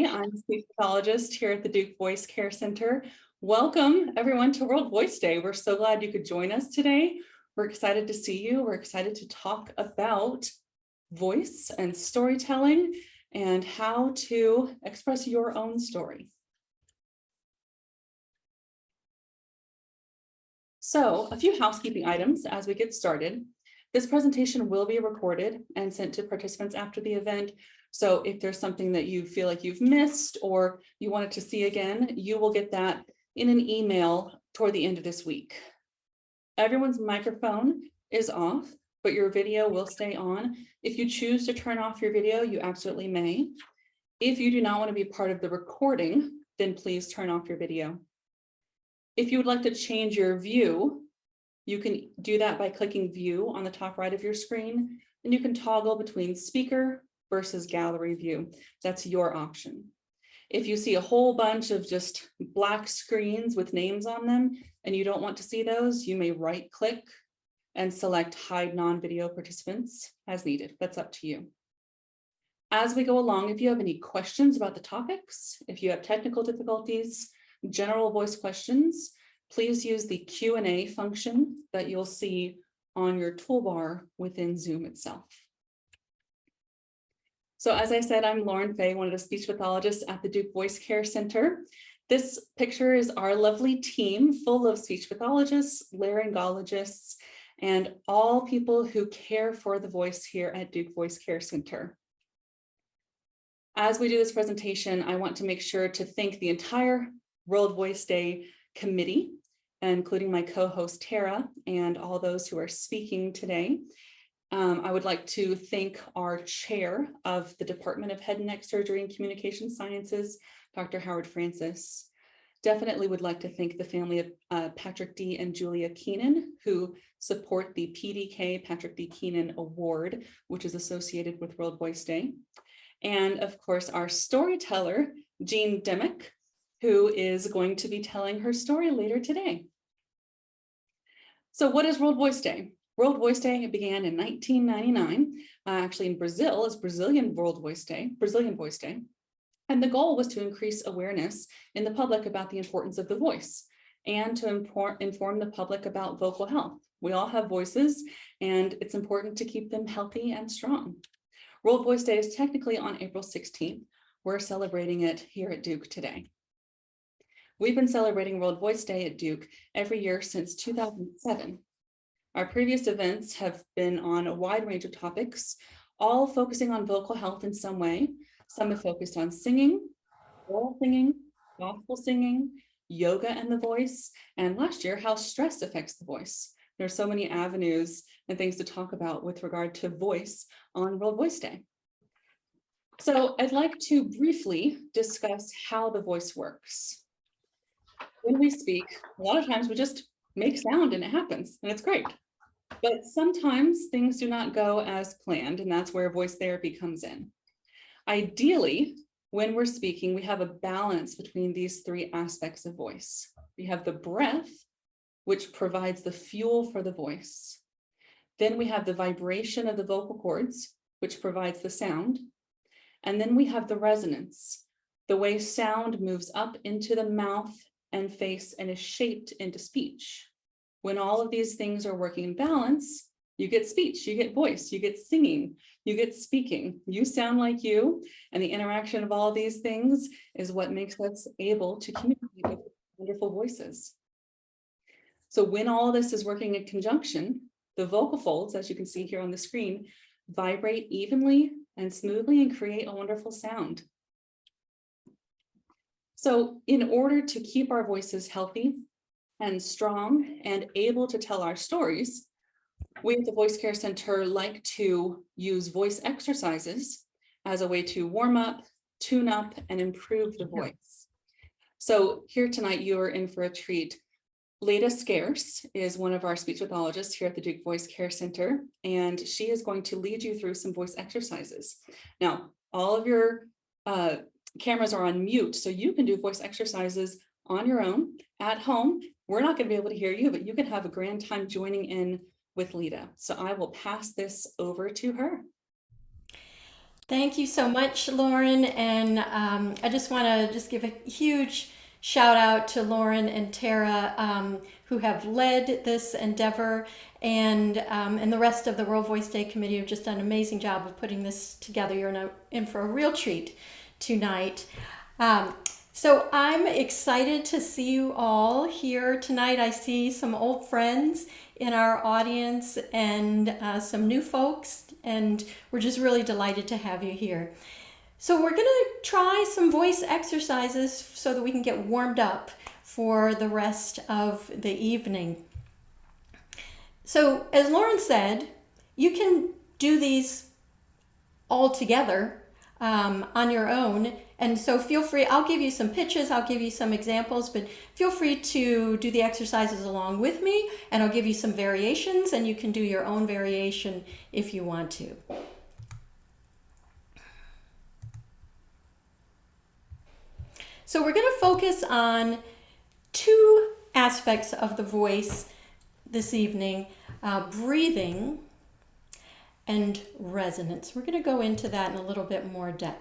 I'm a speech pathologist here at the Duke Voice Care Center. Welcome everyone to World Voice Day. We're so glad you could join us today. We're excited to see you. We're excited to talk about voice and storytelling and how to express your own story. So a few housekeeping items as we get started. This presentation will be recorded and sent to participants after the event. So if there's something that you feel like you've missed or you wanted to see again, you will get that in an email toward the end of this week. Everyone's microphone is off, but your video will stay on. If you choose to turn off your video, you absolutely may. If you do not want to be part of the recording, then please turn off your video. If you would like to change your view, you can do that by clicking view on the top right of your screen, and you can toggle between speaker versus gallery view. That's your option. If you see a whole bunch of just black screens with names on them and you don't want to see those, you may right click and select hide non-video participants as needed. That's up to you. As we go along, if you have any questions about the topics, if you have technical difficulties, general voice questions, please use the Q&A function that you'll see on your toolbar within Zoom itself. So as I said, I'm Lauren Fay, one of the speech pathologists at the Duke Voice Care Center. This picture is our lovely team full of speech pathologists, laryngologists, and all people who care for the voice here at Duke Voice Care Center. As we do this presentation, I want to make sure to thank the entire World Voice Day committee, including my co-host Tara and all those who are speaking today. I would like to thank our chair of the Department of Head and Neck Surgery and Communication Sciences, Dr. Howard Francis. Definitely would like to thank the family of Patrick D. and Julia Keenan, who support the PDK Patrick D. Keenan Award, which is associated with World Voice Day. And of course, our storyteller, Jean Demick, who is going to be telling her story later today. So what is World Voice Day? World Voice Day began in 1999, actually in Brazil, as Brazilian Voice Day. And the goal was to increase awareness in the public about the importance of the voice and to inform the public about vocal health. We all have voices and it's important to keep them healthy and strong. World Voice Day is technically on April 16th. We're celebrating it here at Duke today. We've been celebrating World Voice Day at Duke every year since 2007. Our previous events have been on a wide range of topics, all focusing on vocal health in some way. Some have focused on singing, oral singing, gospel singing, yoga and the voice, and last year, how stress affects the voice. There are so many avenues and things to talk about with regard to voice on World Voice Day. So I'd like to briefly discuss how the voice works. When we speak, a lot of times we just make sound and it happens and it's great. But sometimes things do not go as planned, and that's where voice therapy comes in. Ideally, when we're speaking, we have a balance between these three aspects of voice. We have the breath, which provides the fuel for the voice. Then we have the vibration of the vocal cords, which provides the sound. And then we have the resonance, the way sound moves up into the mouth and face and is shaped into speech. When all of these things are working in balance, you get speech, you get voice, you get singing, you get speaking, you sound like you, and the interaction of all of these things is what makes us able to communicate with wonderful voices. So when all this is working in conjunction, the vocal folds, as you can see here on the screen, vibrate evenly and smoothly and create a wonderful sound. So in order to keep our voices healthy and strong and able to tell our stories, we at the Voice Care Center like to use voice exercises as a way to warm up, tune up, and improve the voice. So here tonight, you are in for a treat. Leda Scarce is one of our speech pathologists here at the Duke Voice Care Center, and she is going to lead you through some voice exercises. Now, all of your cameras are on mute, so you can do voice exercises on your own at home. We're not going to be able to hear you, but you can have a grand time joining in with Leda. So I will pass this over to her. Thank you so much, Lauren. And I just want to just give a huge shout out to Lauren and Tara, who have led this endeavor, and the rest of the World Voice Day Committee have just done an amazing job of putting this together. You're in for a real treat tonight. So I'm excited to see you all here tonight. I see some old friends in our audience and some new folks, and we're just really delighted to have you here. So we're going to try some voice exercises so that we can get warmed up for the rest of the evening. So as Lauren said, you can do these all together on your own. And so feel free, I'll give you some pitches, I'll give you some examples, but feel free to do the exercises along with me, and I'll give you some variations, and you can do your own variation if you want to. So we're going to focus on two aspects of the voice this evening, breathing and resonance. We're going to go into that in a little bit more depth.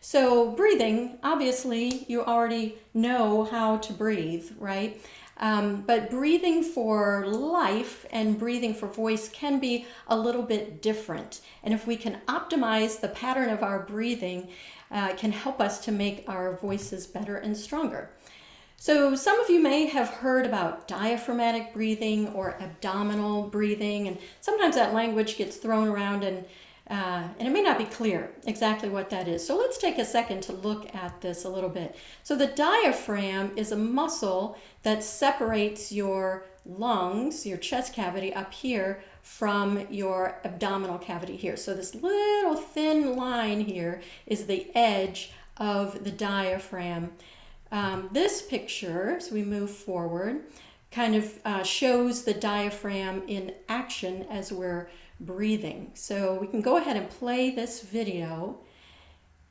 So breathing, obviously you already know how to breathe, right? But breathing for life and breathing for voice can be a little bit different. And if we can optimize the pattern of our breathing, it can help us to make our voices better and stronger. So some of you may have heard about diaphragmatic breathing or abdominal breathing, and sometimes that language gets thrown around and it may not be clear exactly what that is. So let's take a second to look at this a little bit. So the diaphragm is a muscle that separates your lungs, your chest cavity up here, from your abdominal cavity here. So this little thin line here is the edge of the diaphragm. This picture, as we move forward, kind of shows the diaphragm in action as we're breathing. So we can go ahead and play this video.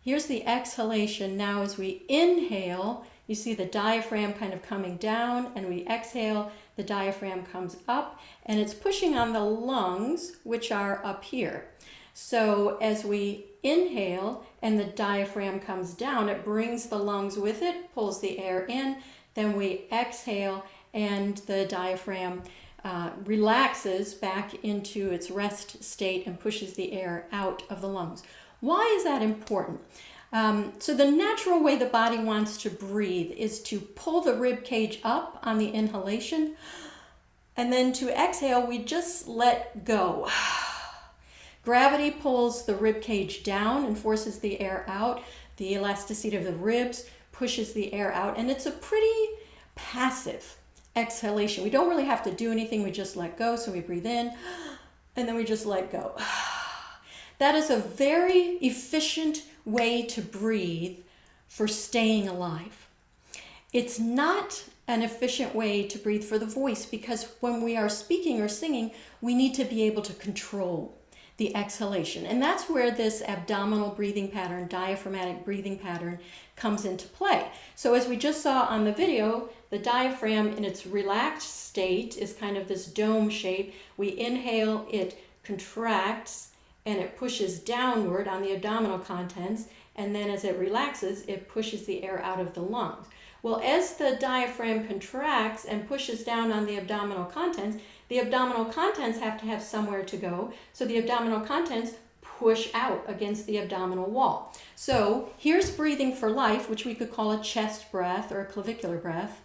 Here's the exhalation. Now as we inhale, you see the diaphragm kind of coming down, and we exhale, the diaphragm comes up, and it's pushing on the lungs, which are up here. So as we inhale and the diaphragm comes down, it brings the lungs with it, pulls the air in, then we exhale and the diaphragm relaxes back into its rest state and pushes the air out of the lungs. Why is that important? So the natural way the body wants to breathe is to pull the rib cage up on the inhalation, and then to exhale, we just let go. Gravity pulls the rib cage down and forces the air out. The elasticity of the ribs pushes the air out, and it's a pretty passive exhalation. We don't really have to do anything, we just let go. So we breathe in and then we just let go. That is a very efficient way to breathe for staying alive. It's not an efficient way to breathe for the voice, because when we are speaking or singing, we need to be able to control the exhalation. And that's where this abdominal breathing pattern, diaphragmatic breathing pattern, comes into play. So as we just saw on the video, the diaphragm in its relaxed state is kind of this dome shape. We inhale, it contracts and it pushes downward on the abdominal contents, and then as it relaxes, it pushes the air out of the lungs. Well, as the diaphragm contracts and pushes down on the abdominal contents have to have somewhere to go, so the abdominal contents push out against the abdominal wall. So here's breathing for life, which we could call a chest breath or a clavicular breath,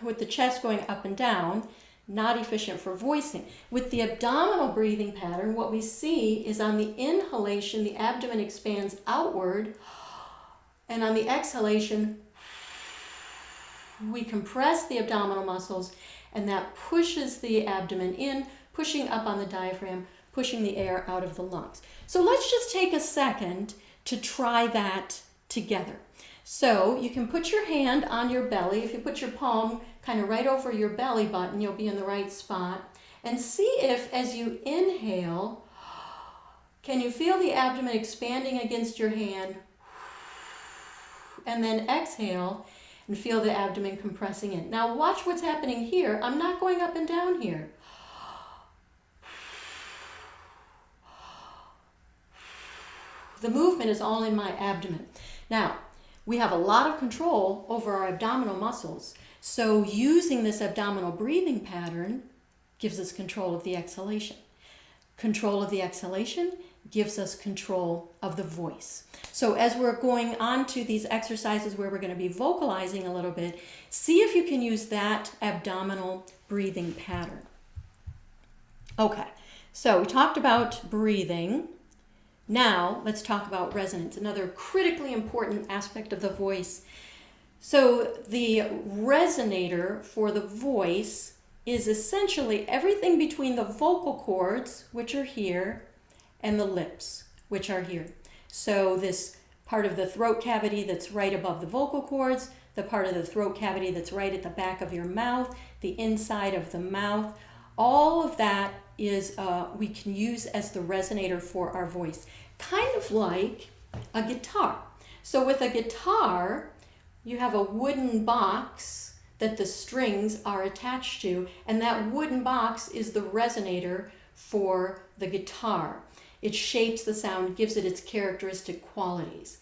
with the chest going up and down, not efficient for voicing. With the abdominal breathing pattern, what we see is on the inhalation, the abdomen expands outward, and on the exhalation, we compress the abdominal muscles, and that pushes the abdomen in, pushing up on the diaphragm, pushing the air out of the lungs. So let's just take a second to try that together. So you can put your hand on your belly. If you put your palm kind of right over your belly button, you'll be in the right spot. And see if, as you inhale, can you feel the abdomen expanding against your hand? And then exhale and feel the abdomen compressing in. Now watch what's happening here. I'm not going up and down here. The movement is all in my abdomen. Now, we have a lot of control over our abdominal muscles. So using this abdominal breathing pattern gives us control of the exhalation. Control of the exhalation gives us control of the voice. So as we're going on to these exercises where we're going to be vocalizing a little bit, see if you can use that abdominal breathing pattern. Okay, so we talked about breathing. Now let's talk about resonance, another critically important aspect of the voice. So the resonator for the voice is essentially everything between the vocal cords, which are here, and the lips, which are here. So this part of the throat cavity that's right above the vocal cords, the part of the throat cavity that's right at the back of your mouth, the inside of the mouth, all of that is we can use as the resonator for our voice, kind of like a guitar. So with a guitar, you have a wooden box that the strings are attached to, and that wooden box is the resonator for the guitar. It shapes the sound, gives it its characteristic qualities.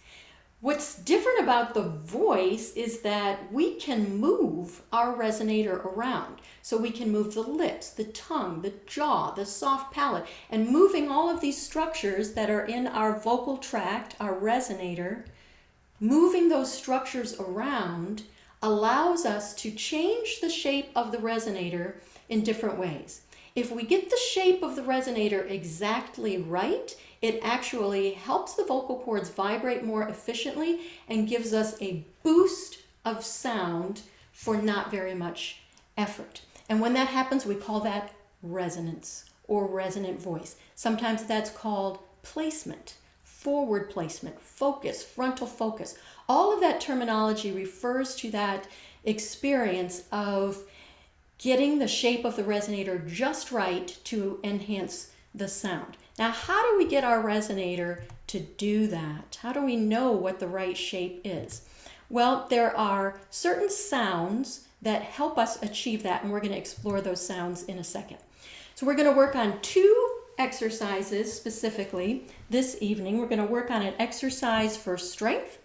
What's different about the voice is that we can move our resonator around. So we can move the lips, the tongue, the jaw, the soft palate, and moving all of these structures that are in our vocal tract, our resonator, moving those structures around allows us to change the shape of the resonator in different ways. If we get the shape of the resonator exactly right, it actually helps the vocal cords vibrate more efficiently and gives us a boost of sound for not very much effort. And when that happens, we call that resonance or resonant voice. Sometimes that's called placement, forward placement, focus, frontal focus. All of that terminology refers to that experience of getting the shape of the resonator just right to enhance the sound. Now, how do we get our resonator to do that? How do we know what the right shape is? Well, there are certain sounds that help us achieve that, and we're going to explore those sounds in a second. So we're going to work on two exercises specifically this evening. We're going to work on an exercise for strength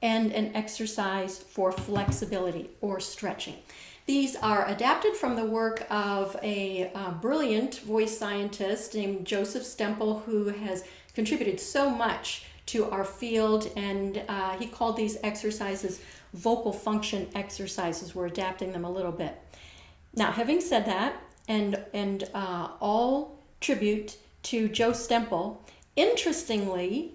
and an exercise for flexibility or stretching. These are adapted from the work of a brilliant voice scientist named Joseph Stemple, who has contributed so much to our field, and he called these exercises vocal function exercises. We're adapting them a little bit. Now, having said that, and all tribute to Joe Stemple, interestingly,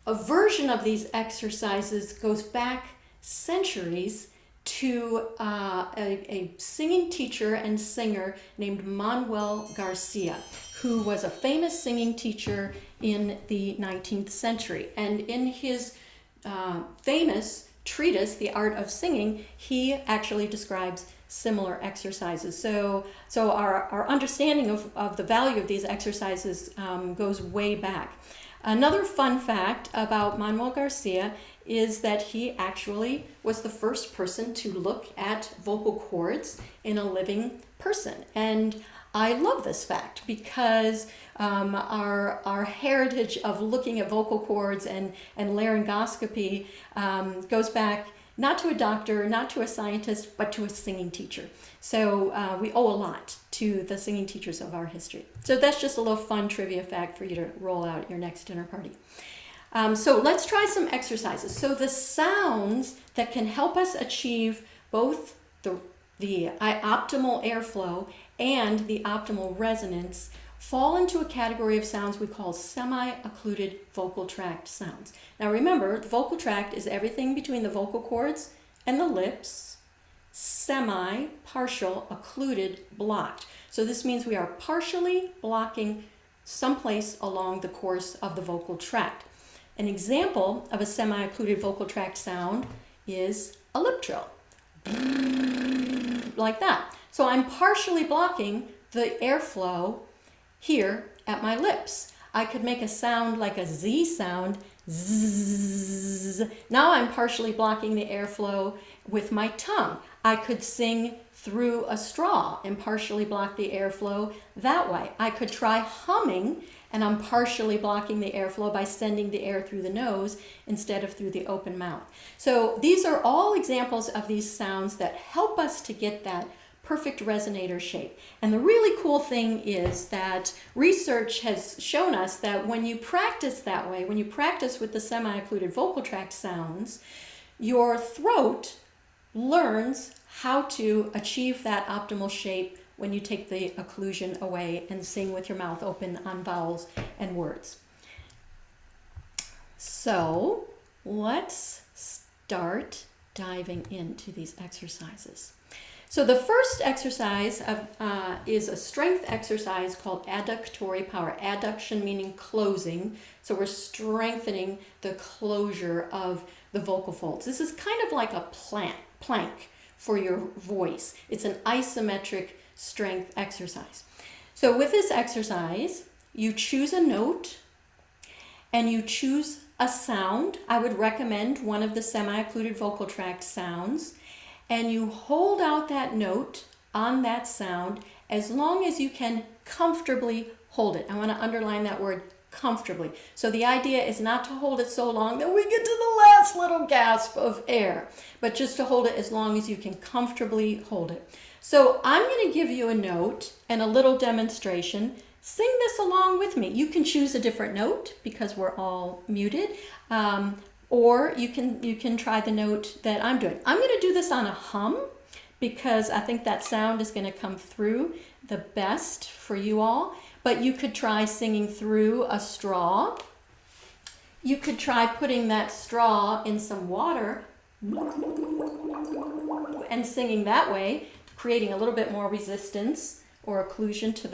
a version of these exercises goes back centuries to a singing teacher and singer named Manuel Garcia, who was a famous singing teacher in the 19th century. And in his famous treatise, The Art of Singing, he actually describes similar exercises. So our understanding of the value of these exercises goes way back. Another fun fact about Manuel Garcia is that he actually was the first person to look at vocal cords in a living person. And I love this fact because our heritage of looking at vocal cords and laryngoscopy goes back not to a doctor, not to a scientist, but to a singing teacher. So we owe a lot to the singing teachers of our history. So that's just a little fun trivia fact for you to roll out at your next dinner party. So let's try some exercises. So the sounds that can help us achieve both the optimal airflow and the optimal resonance fall into a category of sounds we call semi-occluded vocal tract sounds. Now remember, the vocal tract is everything between the vocal cords and the lips, semi, partial, occluded, blocked. So this means we are partially blocking someplace along the course of the vocal tract. An example of a semi-occluded vocal tract sound is a lip trill, like that. So I'm partially blocking the airflow here at my lips. I could make a sound like a Z sound, zzz. Now I'm partially blocking the airflow with my tongue. I could sing through a straw and partially block the airflow that way. I could try humming, and I'm partially blocking the airflow by sending the air through the nose instead of through the open mouth. So these are all examples of these sounds that help us to get that perfect resonator shape. And the really cool thing is that research has shown us that when you practice that way, when you practice with the semi-occluded vocal tract sounds, your throat learns how to achieve that optimal shape when you take the occlusion away and sing with your mouth open on vowels and words. So let's start diving into these exercises. So the first exercise is a strength exercise called adductory power. Adduction meaning closing. So we're strengthening the closure of the vocal folds. This is kind of like a plank for your voice. It's an isometric strength exercise. So with this exercise, you choose a note and you choose a sound. I would recommend one of the semi-occluded vocal tract sounds, and you hold out that note on that sound as long as you can comfortably hold it. I want to underline that word, comfortably. So the idea is not to hold it so long that we get to the last little gasp of air, but just to hold it as long as you can comfortably hold it. So I'm going to give you a note and a little demonstration. Sing this along with me. You can choose a different note because we're all muted, or you can try the note that I'm doing. I'm going to do this on a hum because I think that sound is going to come through the best for you all. But you could try singing through a straw. You could try putting that straw in some water and singing that way, creating a little bit more resistance or occlusion to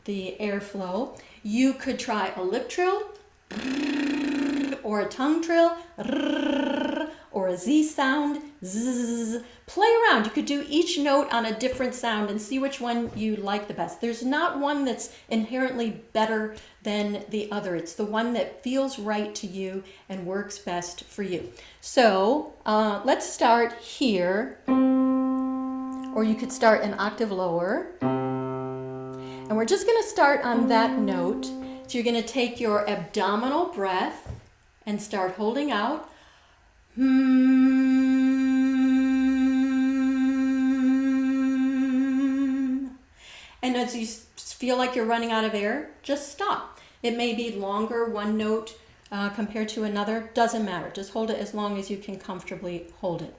the airflow. You could try a lip trill or a tongue trill or a Z sound. Zzz. Play around. You could do each note on a different sound and see which one you like the best. There's not one that's inherently better than the other. It's the one that feels right to you and works best for you. So let's start here, or you could start an octave lower. And we're just going to start on that note. So you're going to take your abdominal breath and start holding out. And as you feel like you're running out of air, just stop. It may be longer, one note compared to another, doesn't matter. Just hold it as long as you can comfortably hold it.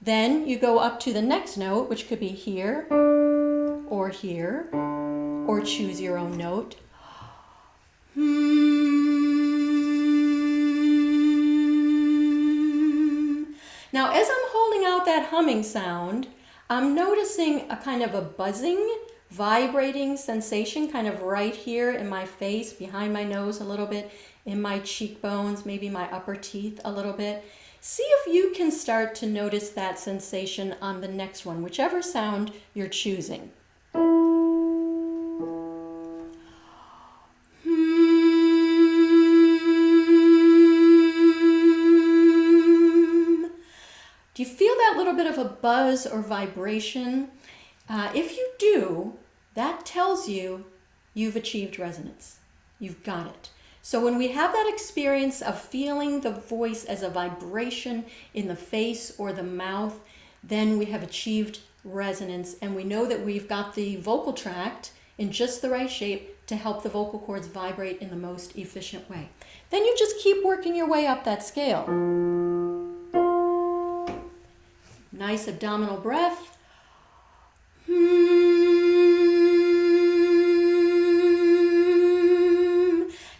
Then you go up to the next note, which could be here, or choose your own note. Now, as I'm holding out that humming sound, I'm noticing a kind of a buzzing, vibrating sensation kind of right here in my face, behind my nose a little bit, in my cheekbones, maybe my upper teeth a little bit. See if you can start to notice that sensation on the next one, whichever sound you're choosing. Do you feel that little bit of a buzz or vibration? If you do, that tells you you've achieved resonance. You've got it. So when we have that experience of feeling the voice as a vibration in the face or the mouth, then we have achieved resonance, and we know that we've got the vocal tract in just the right shape to help the vocal cords vibrate in the most efficient way. Then you just keep working your way up that scale. Nice abdominal breath.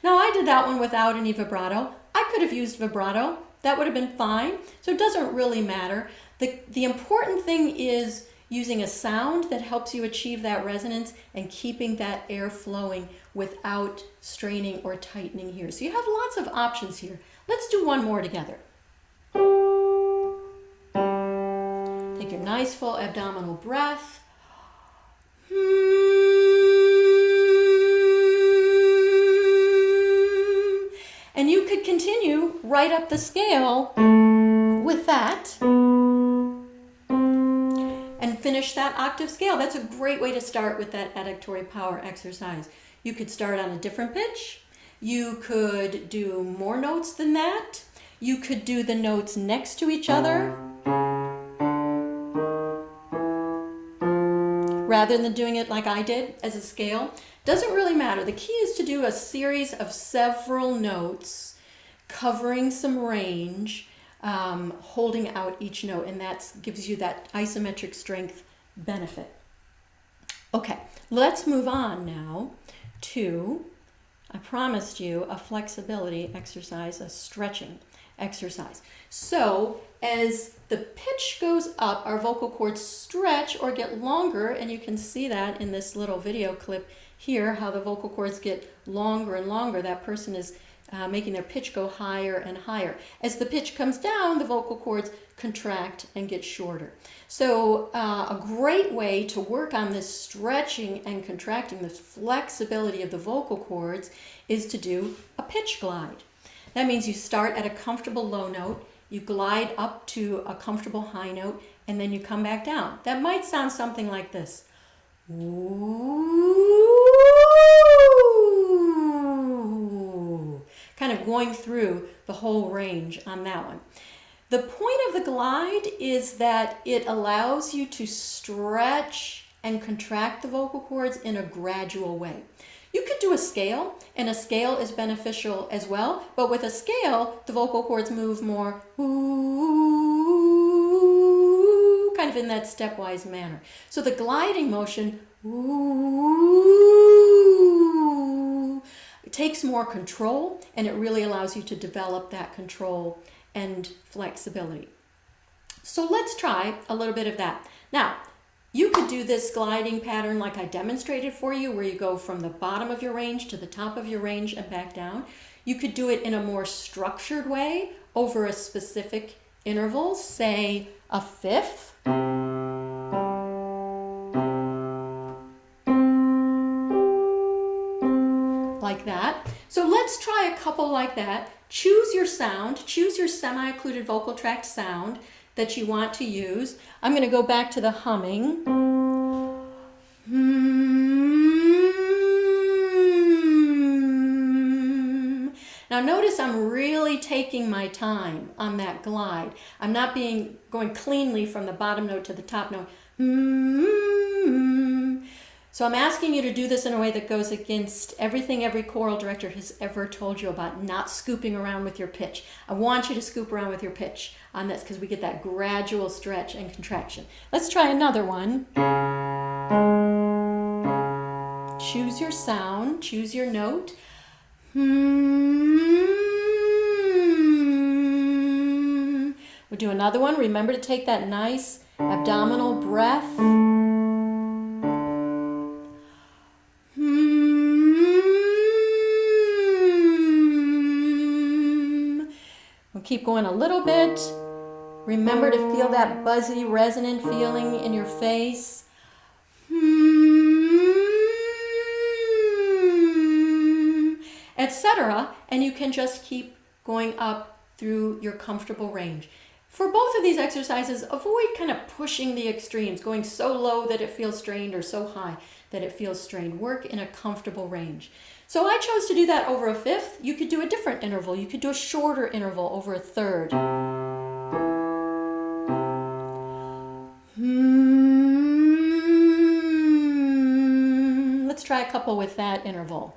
Now I did that one without any vibrato. I could have used vibrato. That would have been fine. So it doesn't really matter. The important thing is using a sound that helps you achieve that resonance and keeping that air flowing without straining or tightening here. So you have lots of options here. Let's do one more together. Take your nice full abdominal breath. And you could continue right up the scale with that. And finish that octave scale. That's a great way to start with that auditory power exercise. You could start on a different pitch. You could do more notes than that. You could do the notes next to each other rather than doing it like I did as a scale. Doesn't really matter. The key is to do a series of several notes covering some range, holding out each note, and that gives you that isometric strength benefit. Okay, let's move on now to, I promised you, a flexibility exercise, a stretching exercise. So as the pitch goes up, our vocal cords stretch or get longer, and you can see that in this little video clip here, how the vocal cords get longer and longer. That person is making their pitch go higher and higher. As the pitch comes down, the vocal cords contract and get shorter. So a great way to work on this stretching and contracting, this flexibility of the vocal cords, is to do a pitch glide. That means you start at a comfortable low note, you glide up to a comfortable high note, and then you come back down. That might sound something like this. Ooh. Kind of going through the whole range on that one. The point of the glide is that it allows you to stretch and contract the vocal cords in a gradual way. You could do a scale, and a scale is beneficial as well, but with a scale, the vocal cords move more ooh, kind of in that stepwise manner. So the gliding motion, ooh, it takes more control, and it really allows you to develop that control and flexibility. So let's try a little bit of that. Now, you could do this gliding pattern like I demonstrated for you, where you go from the bottom of your range to the top of your range and back down. You could do it in a more structured way over a specific interval, say a fifth. Like that. So let's try a couple like that. Choose your sound, choose your semi-occluded vocal tract sound that you want to use. I'm going to go back to the humming. Now notice I'm really taking my time on that glide. I'm not going cleanly from the bottom note to the top note. So I'm asking you to do this in a way that goes against everything every choral director has ever told you about not scooping around with your pitch. I want you to scoop around with your pitch on this because we get that gradual stretch and contraction. Let's try another one. Choose your sound, choose your note. We'll do another one. Remember to take that nice abdominal breath. We'll keep going a little bit. Remember to feel that buzzy, resonant feeling in your face. Etc. And you can just keep going up through your comfortable range. For both of these exercises, avoid kind of pushing the extremes, going so low that it feels strained or so high that it feels strained. Work in a comfortable range. So I chose to do that over a fifth. You could do a different interval. You could do a shorter interval over a third. Let's try a couple with that interval.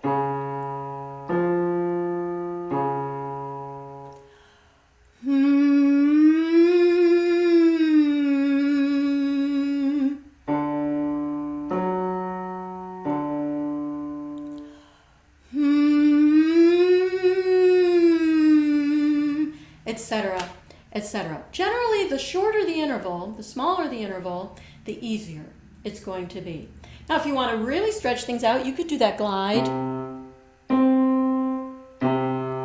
Etc., etc. Generally, the shorter the interval, the smaller the interval, the easier it's going to be. Now, if you want to really stretch things out, you could do that glide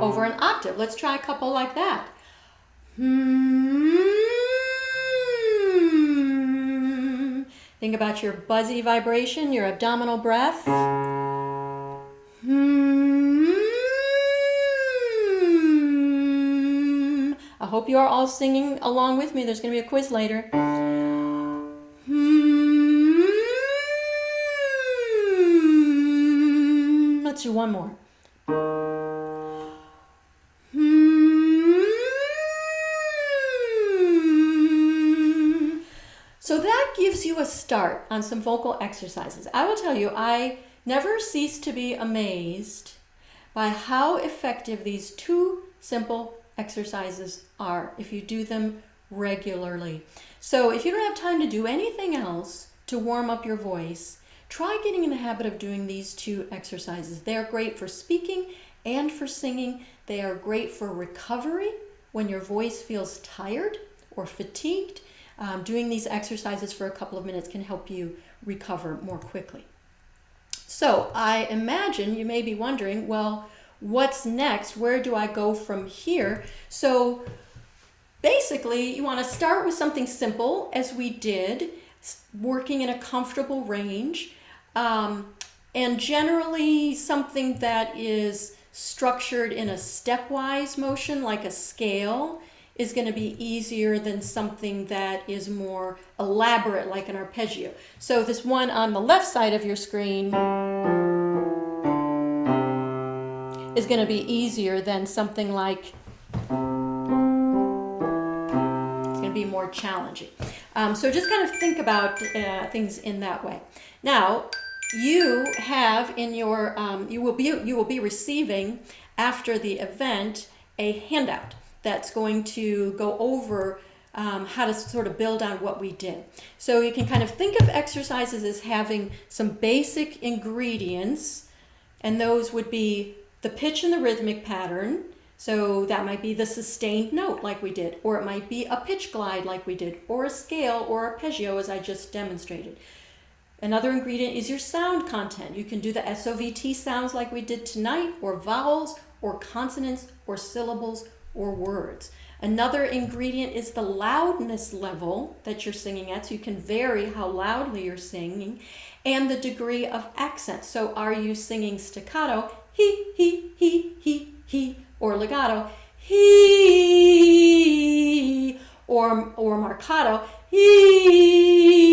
over an octave. Let's try a couple like that. Think about your buzzy vibration, your abdominal breath. I hope you are all singing along with me. There's going to be a quiz later. Let's do one more. So that gives you a start on some vocal exercises. I will tell you, I never cease to be amazed by how effective these two simple exercises are if you do them regularly. So if you don't have time to do anything else to warm up your voice, try getting in the habit of doing these two exercises. They are great for speaking and for singing. They are great for recovery when your voice feels tired or fatigued. Doing these exercises for a couple of minutes can help you recover more quickly. So I imagine you may be wondering, well, what's next? Where do I go from here? So basically, you want to start with something simple, as we did, working in a comfortable range, and generally something that is structured in a stepwise motion, like a scale, is going to be easier than something that is more elaborate, like an arpeggio. So this one on the left side of your screen is going to be easier than something like, it's going to be more challenging. So just kind of think about things in that way. Now, you have in your, you will be receiving after the event a handout that's going to go over how to sort of build on what we did. So you can kind of think of exercises as having some basic ingredients, and those would be the pitch and the rhythmic pattern. So that might be the sustained note like we did, or it might be a pitch glide like we did, or a scale or arpeggio as I just demonstrated. Another ingredient is your sound content. You can do the SOVT sounds like we did tonight, or vowels, or consonants, or syllables, or words. Another ingredient is the loudness level that you're singing at, so you can vary how loudly you're singing, and the degree of accent. So are you singing staccato, he, or legato, he, or marcato, he,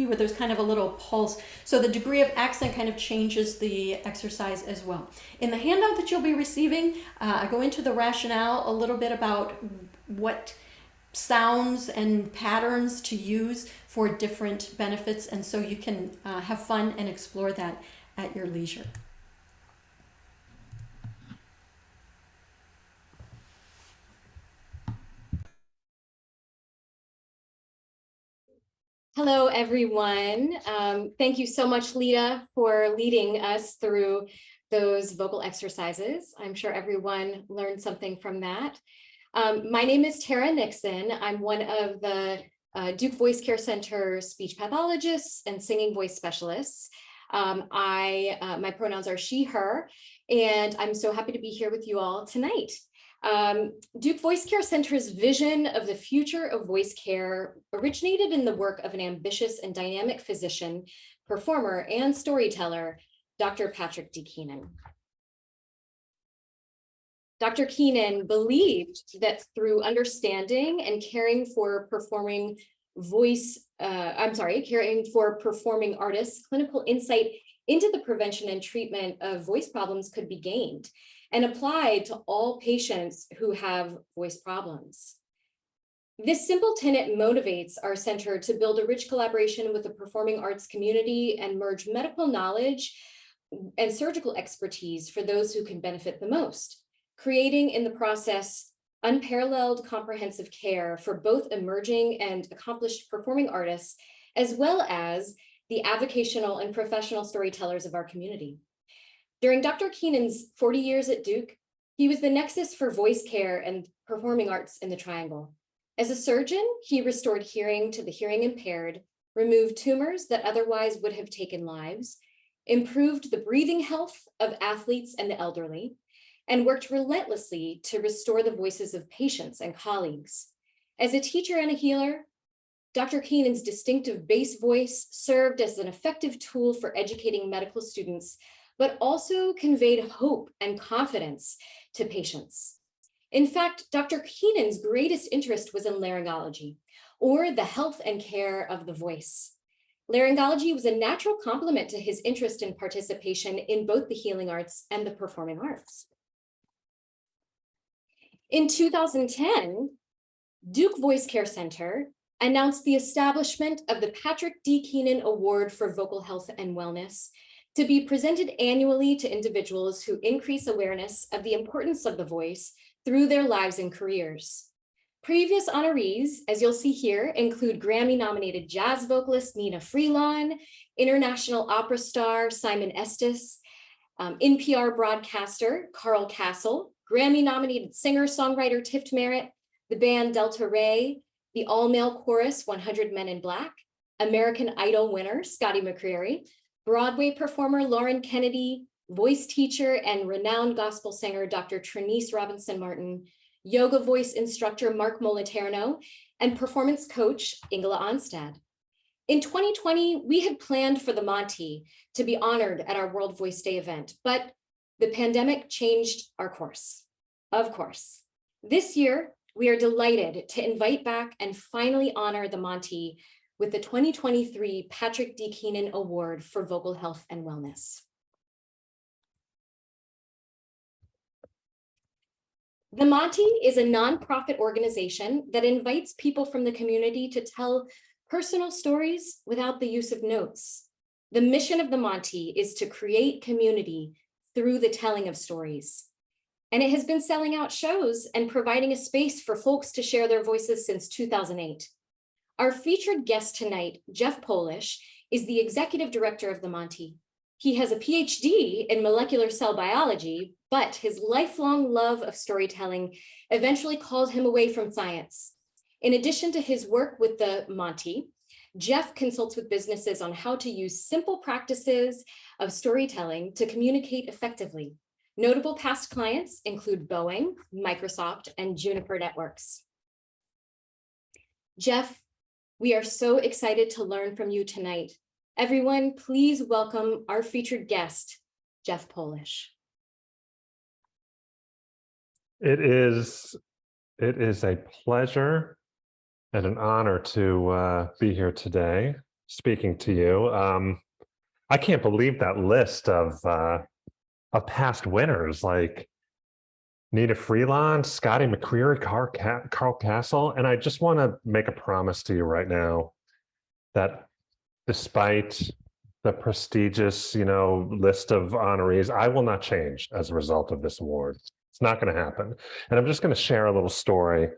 where there's kind of a little pulse. So the degree of accent kind of changes the exercise as well. In the handout that you'll be receiving, I go into the rationale a little bit about what sounds and patterns to use for different benefits, and so you can have fun and explore that at your leisure. Hello, everyone. Thank you so much, Lita, for leading us through those vocal exercises. I'm sure everyone learned something from that. My name is Tara Nixon. I'm one of the Duke Voice Care Center speech pathologists and singing voice specialists. My pronouns are she, her, and I'm so happy to be here with you all tonight. Duke Voice Care Center's vision of the future of voice care originated in the work of an ambitious and dynamic physician, performer, and storyteller, Dr. Patrick D. Keenan. Dr. Keenan believed that through understanding and caring for performing artists, clinical insight into the prevention and treatment of voice problems could be gained and applied to all patients who have voice problems. This simple tenet motivates our center to build a rich collaboration with the performing arts community and merge medical knowledge and surgical expertise for those who can benefit the most, creating in the process unparalleled comprehensive care for both emerging and accomplished performing artists, as well as the avocational and professional storytellers of our community. During Dr. Keenan's 40 years at Duke, he was the nexus for voice care and performing arts in the Triangle. As a surgeon, he restored hearing to the hearing impaired, removed tumors that otherwise would have taken lives, improved the breathing health of athletes and the elderly, and worked relentlessly to restore the voices of patients and colleagues. As a teacher and a healer, Dr. Keenan's distinctive bass voice served as an effective tool for educating medical students, but also conveyed hope and confidence to patients. In fact, Dr. Keenan's greatest interest was in laryngology, or the health and care of the voice. Laryngology was a natural complement to his interest in participation in both the healing arts and the performing arts. In 2010, Duke Voice Care Center announced the establishment of the Patrick D. Keenan Award for Vocal Health and Wellness to be presented annually to individuals who increase awareness of the importance of the voice through their lives and careers. Previous honorees, as you'll see here, include Grammy-nominated jazz vocalist Nina Freelon, international opera star Simon Estes, NPR broadcaster Carl Castle, Grammy-nominated singer-songwriter Tift Merritt, the band Delta Ray, the all-male chorus 100 Men in Black, American Idol winner Scotty McCreery, Broadway performer Lauren Kennedy, voice teacher and renowned gospel singer Dr. Trinice Robinson Martin, yoga voice instructor Mark Moliterno, and performance coach Ingela Onstad. In 2020, we had planned for the Monty to be honored at our World Voice Day event, but the pandemic changed our course, of course. This year, we are delighted to invite back and finally honor the Monty with the 2023 Patrick D. Keenan Award for Vocal Health and Wellness. The Monty is a nonprofit organization that invites people from the community to tell personal stories without the use of notes. The mission of the Monty is to create community through the telling of stories. And it has been selling out shows and providing a space for folks to share their voices since 2008. Our featured guest tonight, Jeff Polish, is the executive director of the Monty. He has a PhD in molecular cell biology, but his lifelong love of storytelling eventually called him away from science. In addition to his work with the Monty, Jeff consults with businesses on how to use simple practices of storytelling to communicate effectively. Notable past clients include Boeing, Microsoft, and Juniper Networks. Jeff, we are so excited to learn from you tonight. Everyone, please welcome our featured guest, Jeff Polish. It is a pleasure and an honor to be here today, speaking to you. I can't believe that list of past winners, like Nina Freelon, Scotty McCreery, Carl Castle. And I just want to make a promise to you right now that despite the prestigious, list of honorees, I will not change as a result of this award. It's not going to happen. And I'm just going to share a little story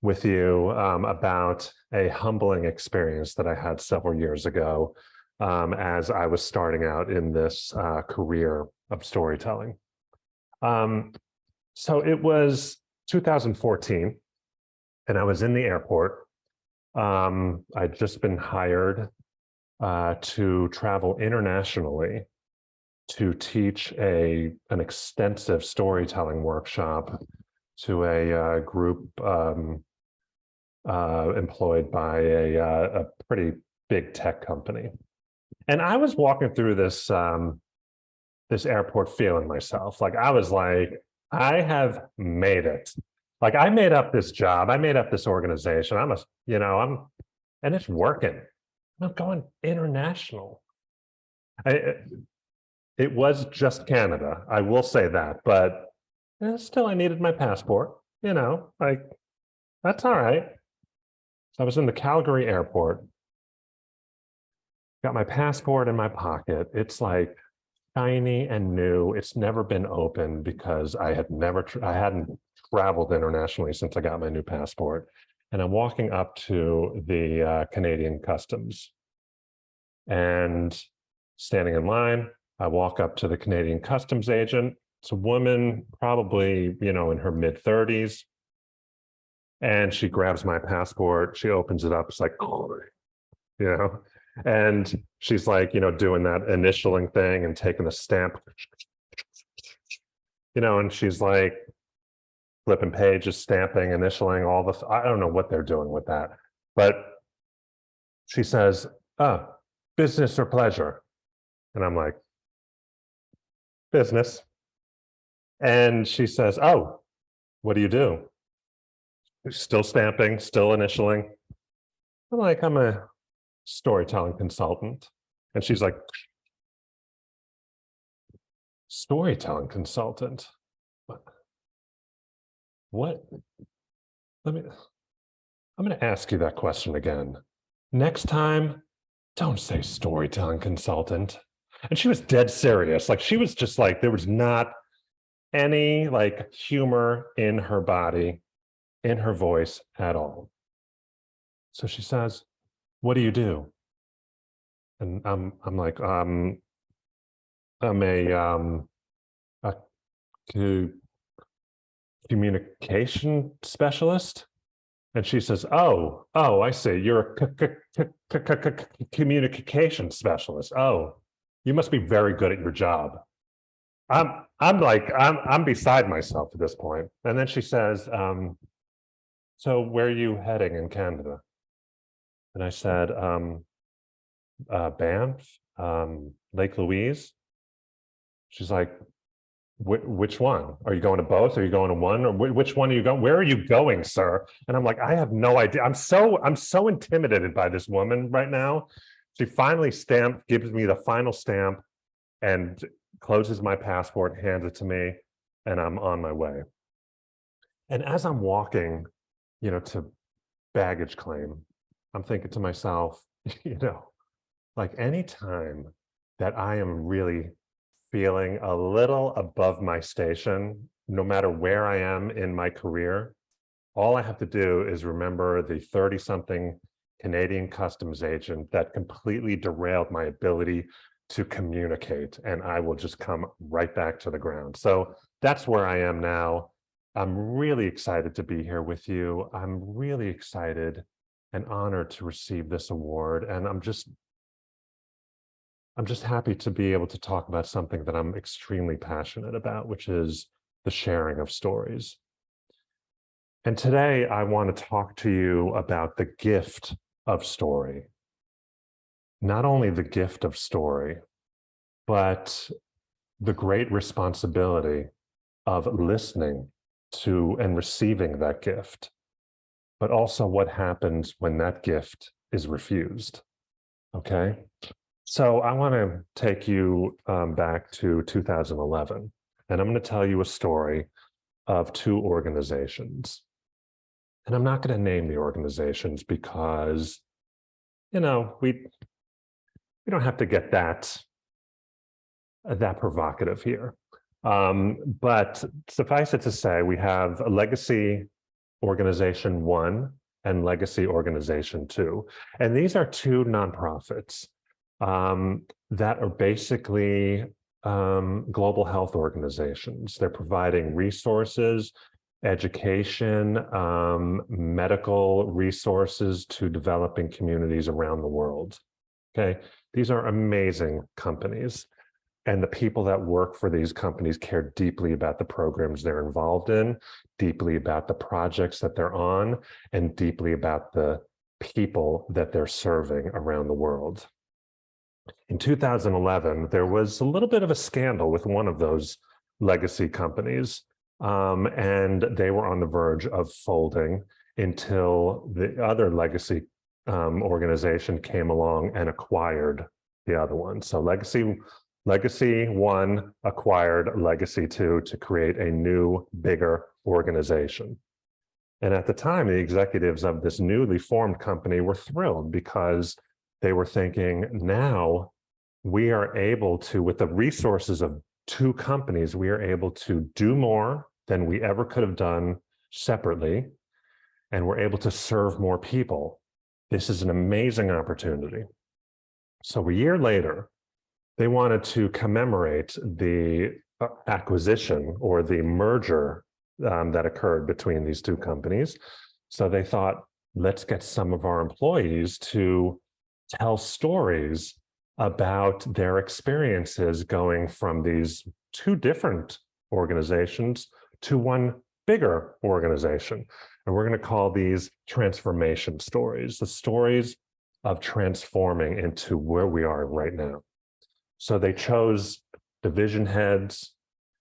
with you about a humbling experience that I had several years ago as I was starting out in this career of storytelling. So it was 2014, and I was in the airport. I'd just been hired to travel internationally to teach an extensive storytelling workshop to a group employed by a pretty big tech company. And I was walking through this airport feeling myself. Like I was like, I have made it. Like I made up this job. I made up this organization. And it's working. I'm going international. It was just Canada. I will say that, but still I needed my passport, like that's all right. So I was in the Calgary airport, got my passport in my pocket. It's like shiny and new. It's never been opened because I hadn't traveled internationally since I got my new passport. And I'm walking up to the Canadian Customs and standing in line. I walk up to the Canadian Customs agent. It's a woman, probably, in her mid-30s. And she grabs my passport. She opens it up. It's like, and she's like, doing that initialing thing and taking the stamp, and she's like flipping pages, stamping, initialing, I don't know what they're doing with that. But she says, "Oh, business or pleasure?" And I'm like, "Business." And she says, "Oh, what do you do?" Still stamping, still initialing. I'm like, I'm a storytelling consultant. And she's like, storytelling consultant? What? I'm going to ask you that question again. Next time, don't say storytelling consultant. And she was dead serious. Like, she was just like, there was not any like humor in her body, in her voice at all. So she says, what do you do? And I'm like, I'm a communication specialist. And she says, oh, I see. You're a communication specialist. Oh, you must be very good at your job. I'm beside myself at this point. And then she says, so where are you heading in Canada? And I said, Banff, Lake Louise. She's like, which one? Are you going to both? Are you going to one? Or which one are you going? Where are you going, sir? And I'm like, I have no idea. I'm so intimidated by this woman right now. She finally gives me the final stamp and closes my passport, hands it to me, and I'm on my way. And as I'm walking, to baggage claim, I'm thinking to myself, like any time that I am really feeling a little above my station, no matter where I am in my career, all I have to do is remember the 30-something Canadian customs agent that completely derailed my ability to communicate, and I will just come right back to the ground. So that's where I am now. I'm really excited to be here with you. I'm really excited and honored to receive this award. And I'm just happy to be able to talk about something that I'm extremely passionate about, which is the sharing of stories. And today I want to talk to you about the gift of story. Not only the gift of story, but the great responsibility of listening to and receiving that gift, but also what happens when that gift is refused. Okay? So I want to take you back to 2011, and I'm going to tell you a story of two organizations. And I'm not going to name the organizations because, we don't have to get that provocative here. But suffice it to say, we have a Legacy Organization 1 and Legacy Organization 2. And these are two nonprofits that are basically global health organizations. They're providing resources, education, medical resources to developing communities around the world. Okay, these are amazing companies. And the people that work for these companies care deeply about the programs they're involved in, deeply about the projects that they're on, and deeply about the people that they're serving around the world. In 2011, there was a little bit of a scandal with one of those legacy companies, and they were on the verge of folding until the other legacy organization came along and acquired the other one. So Legacy 1 acquired Legacy 2 to create a new, bigger organization. And at the time, the executives of this newly formed company were thrilled because they were thinking, now we are able to, with the resources of two companies, we are able to do more than we ever could have done separately, and we're able to serve more people. This is an amazing opportunity. So a year later, they wanted to commemorate the acquisition or the merger that occurred between these two companies. So they thought, let's get some of our employees to tell stories about their experiences going from these two different organizations to one bigger organization. And we're going to call these transformation stories, the stories of transforming into where we are right now. So they chose division heads,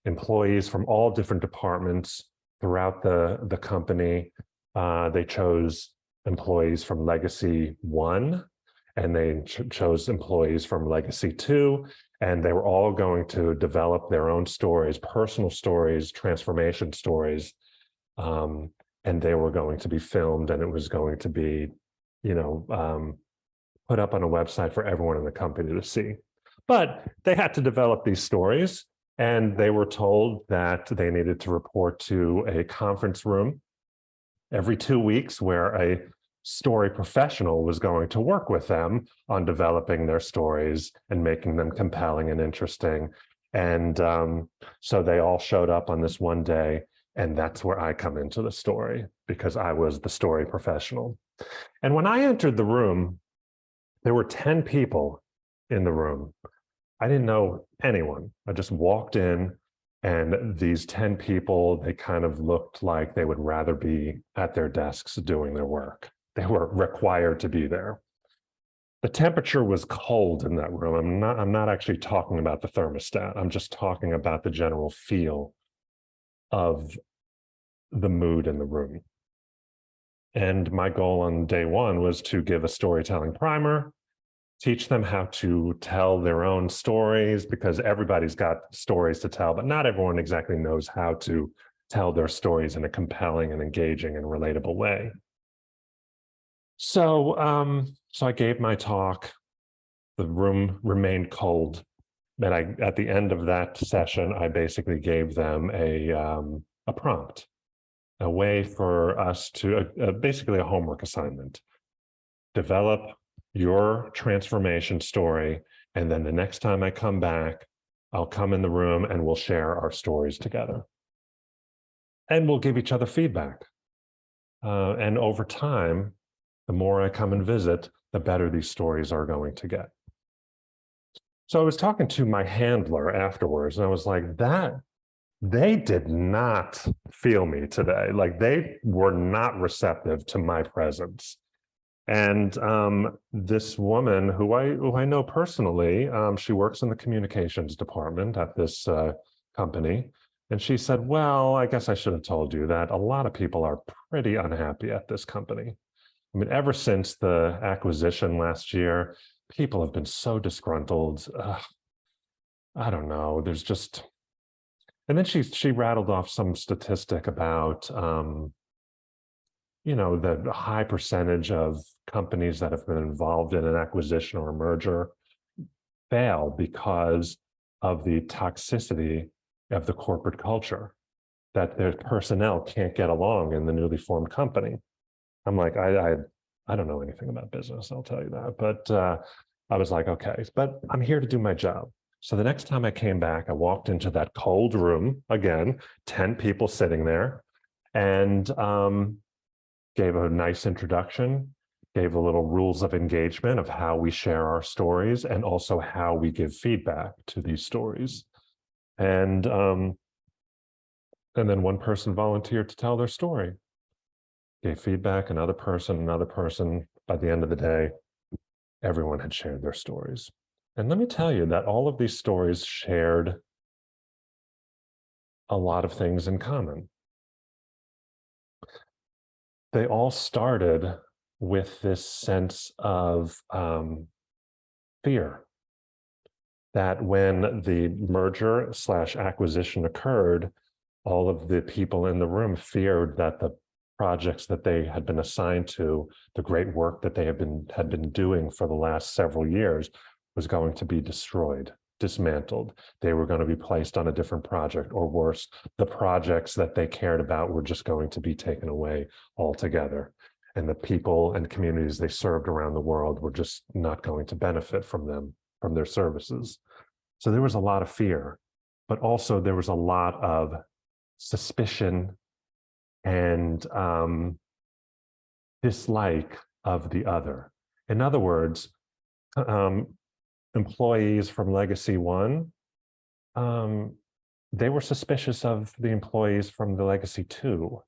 employees from all different departments throughout the company. They chose employees from Legacy 1, and they chose employees from Legacy 2, and they were all going to develop their own stories, personal stories, transformation stories, and they were going to be filmed, and it was going to be, put up on a website for everyone in the company to see. But they had to develop these stories, and they were told that they needed to report to a conference room every 2 weeks where a story professional was going to work with them on developing their stories and making them compelling and interesting. And so they all showed up on this one day, and that's where I come into the story, because I was the story professional. And when I entered the room, there were 10 people in the room. I didn't know anyone. I just walked in, and these 10 people, they kind of looked like they would rather be at their desks doing their work. They were required to be there. The temperature was cold in that room. I'm not actually talking about the thermostat. I'm just talking about the general feel of the mood in the room. And my goal on day one was to give a storytelling primer, teach them how to tell their own stories, because everybody's got stories to tell, but not everyone exactly knows how to tell their stories in a compelling and engaging and relatable way. So I gave my talk. The room remained cold. And at the end of that session, I basically gave them a prompt, a way for us to, basically a homework assignment. Develop your transformation story, and then the next time I come back, I'll come in the room and we'll share our stories together. And we'll give each other feedback. And over time, the more I come and visit, the better these stories are going to get. So I was talking to my handler afterwards, and I was like, they did not feel me today. Like, they were not receptive to my presence. And this woman who I know personally, she works in the communications department at this company. And she said, well, I guess I should have told you that a lot of people are pretty unhappy at this company. I mean, ever since the acquisition last year, people have been so disgruntled. I don't know. There's just, and then she rattled off some statistic about, the high percentage of companies that have been involved in an acquisition or a merger fail because of the toxicity of the corporate culture, that their personnel can't get along in the newly formed company. I'm like, I don't know anything about business, I'll tell you that. But I was like, okay, but I'm here to do my job. So the next time I came back, I walked into that cold room again, 10 people sitting there, and gave a nice introduction, gave a little rules of engagement of how we share our stories, and also how we give feedback to these stories. And then one person volunteered to tell their story. Gave feedback, another person. By the end of the day, everyone had shared their stories. And let me tell you that all of these stories shared a lot of things in common. They all started with this sense of fear, that when the merger / acquisition occurred, all of the people in the room feared that the projects that they had been assigned to, the great work that they had been doing for the last several years, was going to be destroyed, dismantled. They were going to be placed on a different project, or worse, the projects that they cared about were just going to be taken away altogether. And the people and communities they served around the world were just not going to benefit from them, from their services. So there was a lot of fear, but also there was a lot of suspicion and dislike of the other. In other words, employees from Legacy 1, they were suspicious of the employees from the Legacy 2.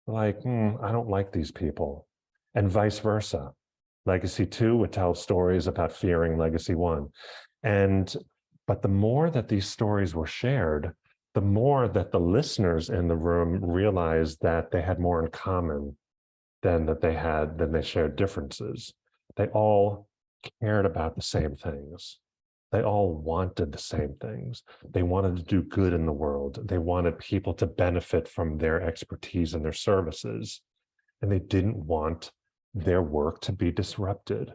Like, I don't like these people. And vice versa. Legacy 2 would tell stories about fearing Legacy 1. But the more that these stories were shared, the more that the listeners in the room realized that they had more in common than they shared differences. They all cared about the same things. They all wanted the same things. They wanted to do good in the world. They wanted people to benefit from their expertise and their services. And they didn't want their work to be disrupted.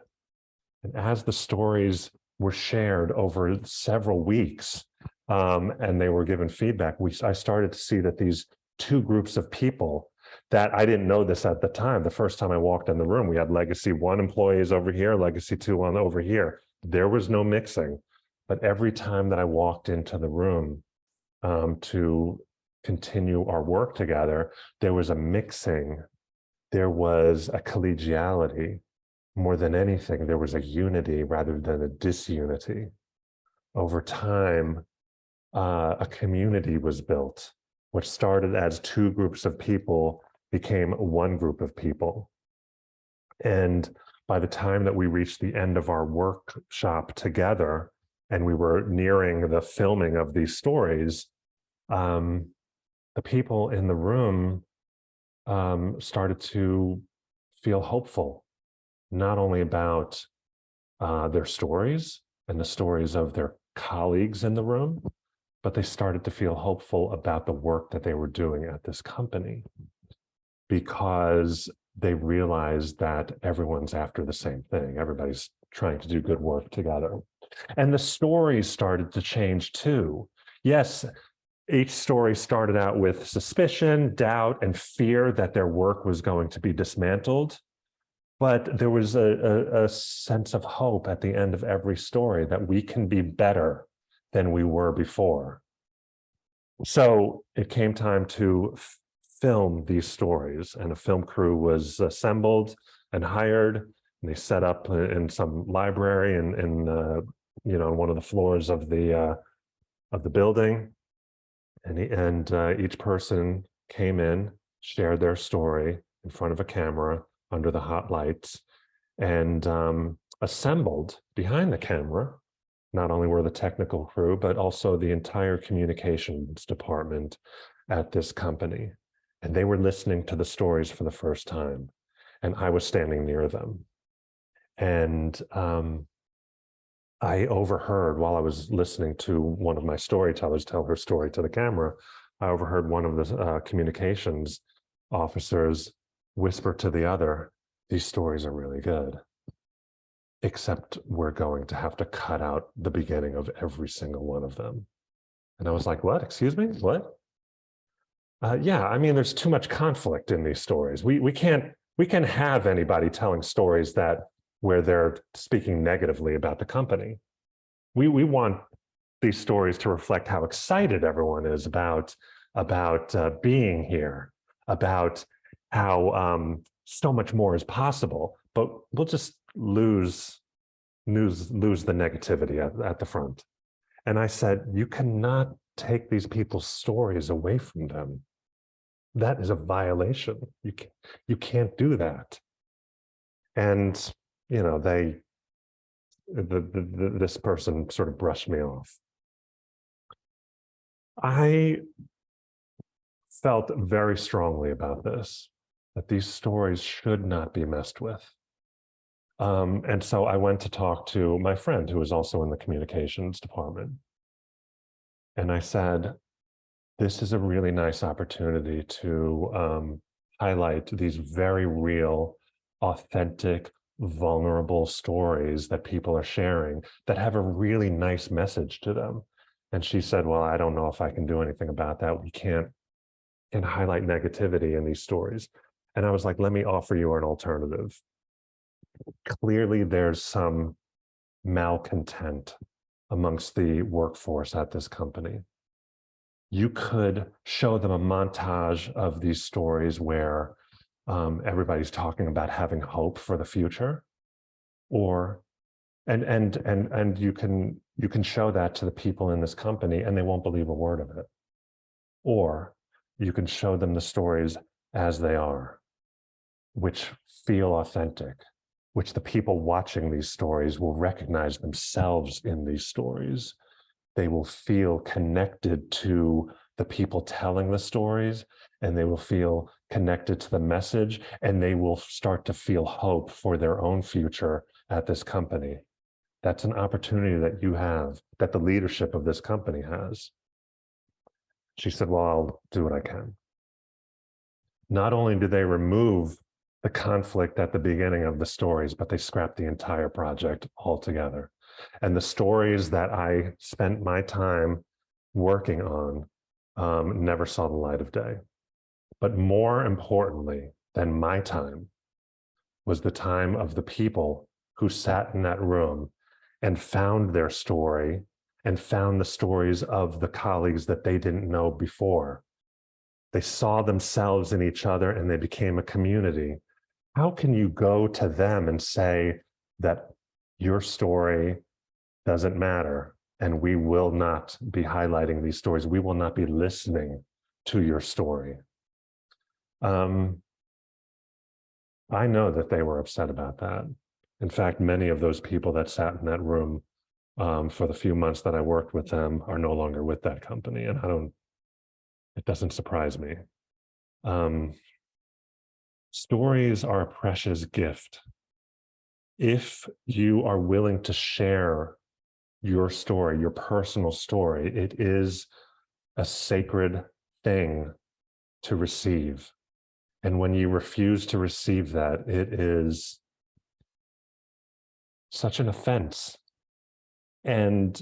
And as the stories were shared over several weeks, and they were given feedback, I started to see that these two groups of people that I didn't know this at the time. The first time I walked in the room, we had Legacy 1 employees over here, Legacy 2 on over here. There was no mixing. But every time that I walked into the room to continue our work together, there was a mixing. There was a collegiality. More than anything, there was a unity rather than a disunity. Over time, a community was built, which started as two groups of people became one group of people. And by the time that we reached the end of our workshop together, and we were nearing the filming of these stories, the people in the room started to feel hopeful, not only about their stories and the stories of their colleagues in the room, but they started to feel hopeful about the work that they were doing at this company, because they realized that everyone's after the same thing. Everybody's trying to do good work together. And the stories started to change too. Yes, each story started out with suspicion, doubt, and fear that their work was going to be dismantled. But there was a sense of hope at the end of every story that we can be better than we were before. So it came time to film these stories, and a film crew was assembled and hired, and they set up in some library in one of the floors of the building, and each person came in, shared their story in front of a camera under the hot lights, and assembled behind the camera. Not only were the technical crew, but also the entire communications department at this company. And they were listening to the stories for the first time. And I was standing near them. And I overheard, while I was listening to one of my storytellers tell her story to the camera, I overheard one of the communications officers whisper to the other, "These stories are really good, except we're going to have to cut out the beginning of every single one of them." And I was like, "What? Excuse me? What?" Yeah, I mean, there's too much conflict in these stories. We can't have anybody telling stories where they're speaking negatively about the company. We want these stories to reflect how excited everyone is about being here, about how so much more is possible, but we'll just lose the negativity at the front. And I said, you cannot take these people's stories away from them. That is a violation. You can't do that. And this person sort of brushed me off. I felt very strongly about this, that these stories should not be messed with. And so I went to talk to my friend who was also in the communications department. And I said, this is a really nice opportunity to highlight these very real, authentic, vulnerable stories that people are sharing that have a really nice message to them. And she said, well, I don't know if I can do anything about that. We can't highlight negativity in these stories. And I was like, let me offer you an alternative. Clearly, there's some malcontent amongst the workforce at this company. You could show them a montage of these stories where everybody's talking about having hope for the future, and you can show that to the people in this company and they won't believe a word of it. Or you can show them the stories as they are, which feel authentic, which the people watching these stories will recognize themselves in these stories. They will feel connected to the people telling the stories, and they will feel connected to the message, and they will start to feel hope for their own future at this company. That's an opportunity that you have, that the leadership of this company has. She said, well, I'll do what I can. Not only did they remove the conflict at the beginning of the stories, but they scrapped the entire project altogether. And the stories that I spent my time working on never saw the light of day. But more importantly than my time was the time of the people who sat in that room and found their story and found the stories of the colleagues that they didn't know before. They saw themselves in each other and they became a community. How can you go to them and say that your story doesn't matter and we will not be highlighting these stories? We will not be listening to your story. I know that they were upset about that. In fact, many of those people that sat in that room for the few months that I worked with them are no longer with that company. And it doesn't surprise me. Stories are a precious gift. If you are willing to share your story, your personal story, it is a sacred thing to receive. And when you refuse to receive that, it is such an offense. And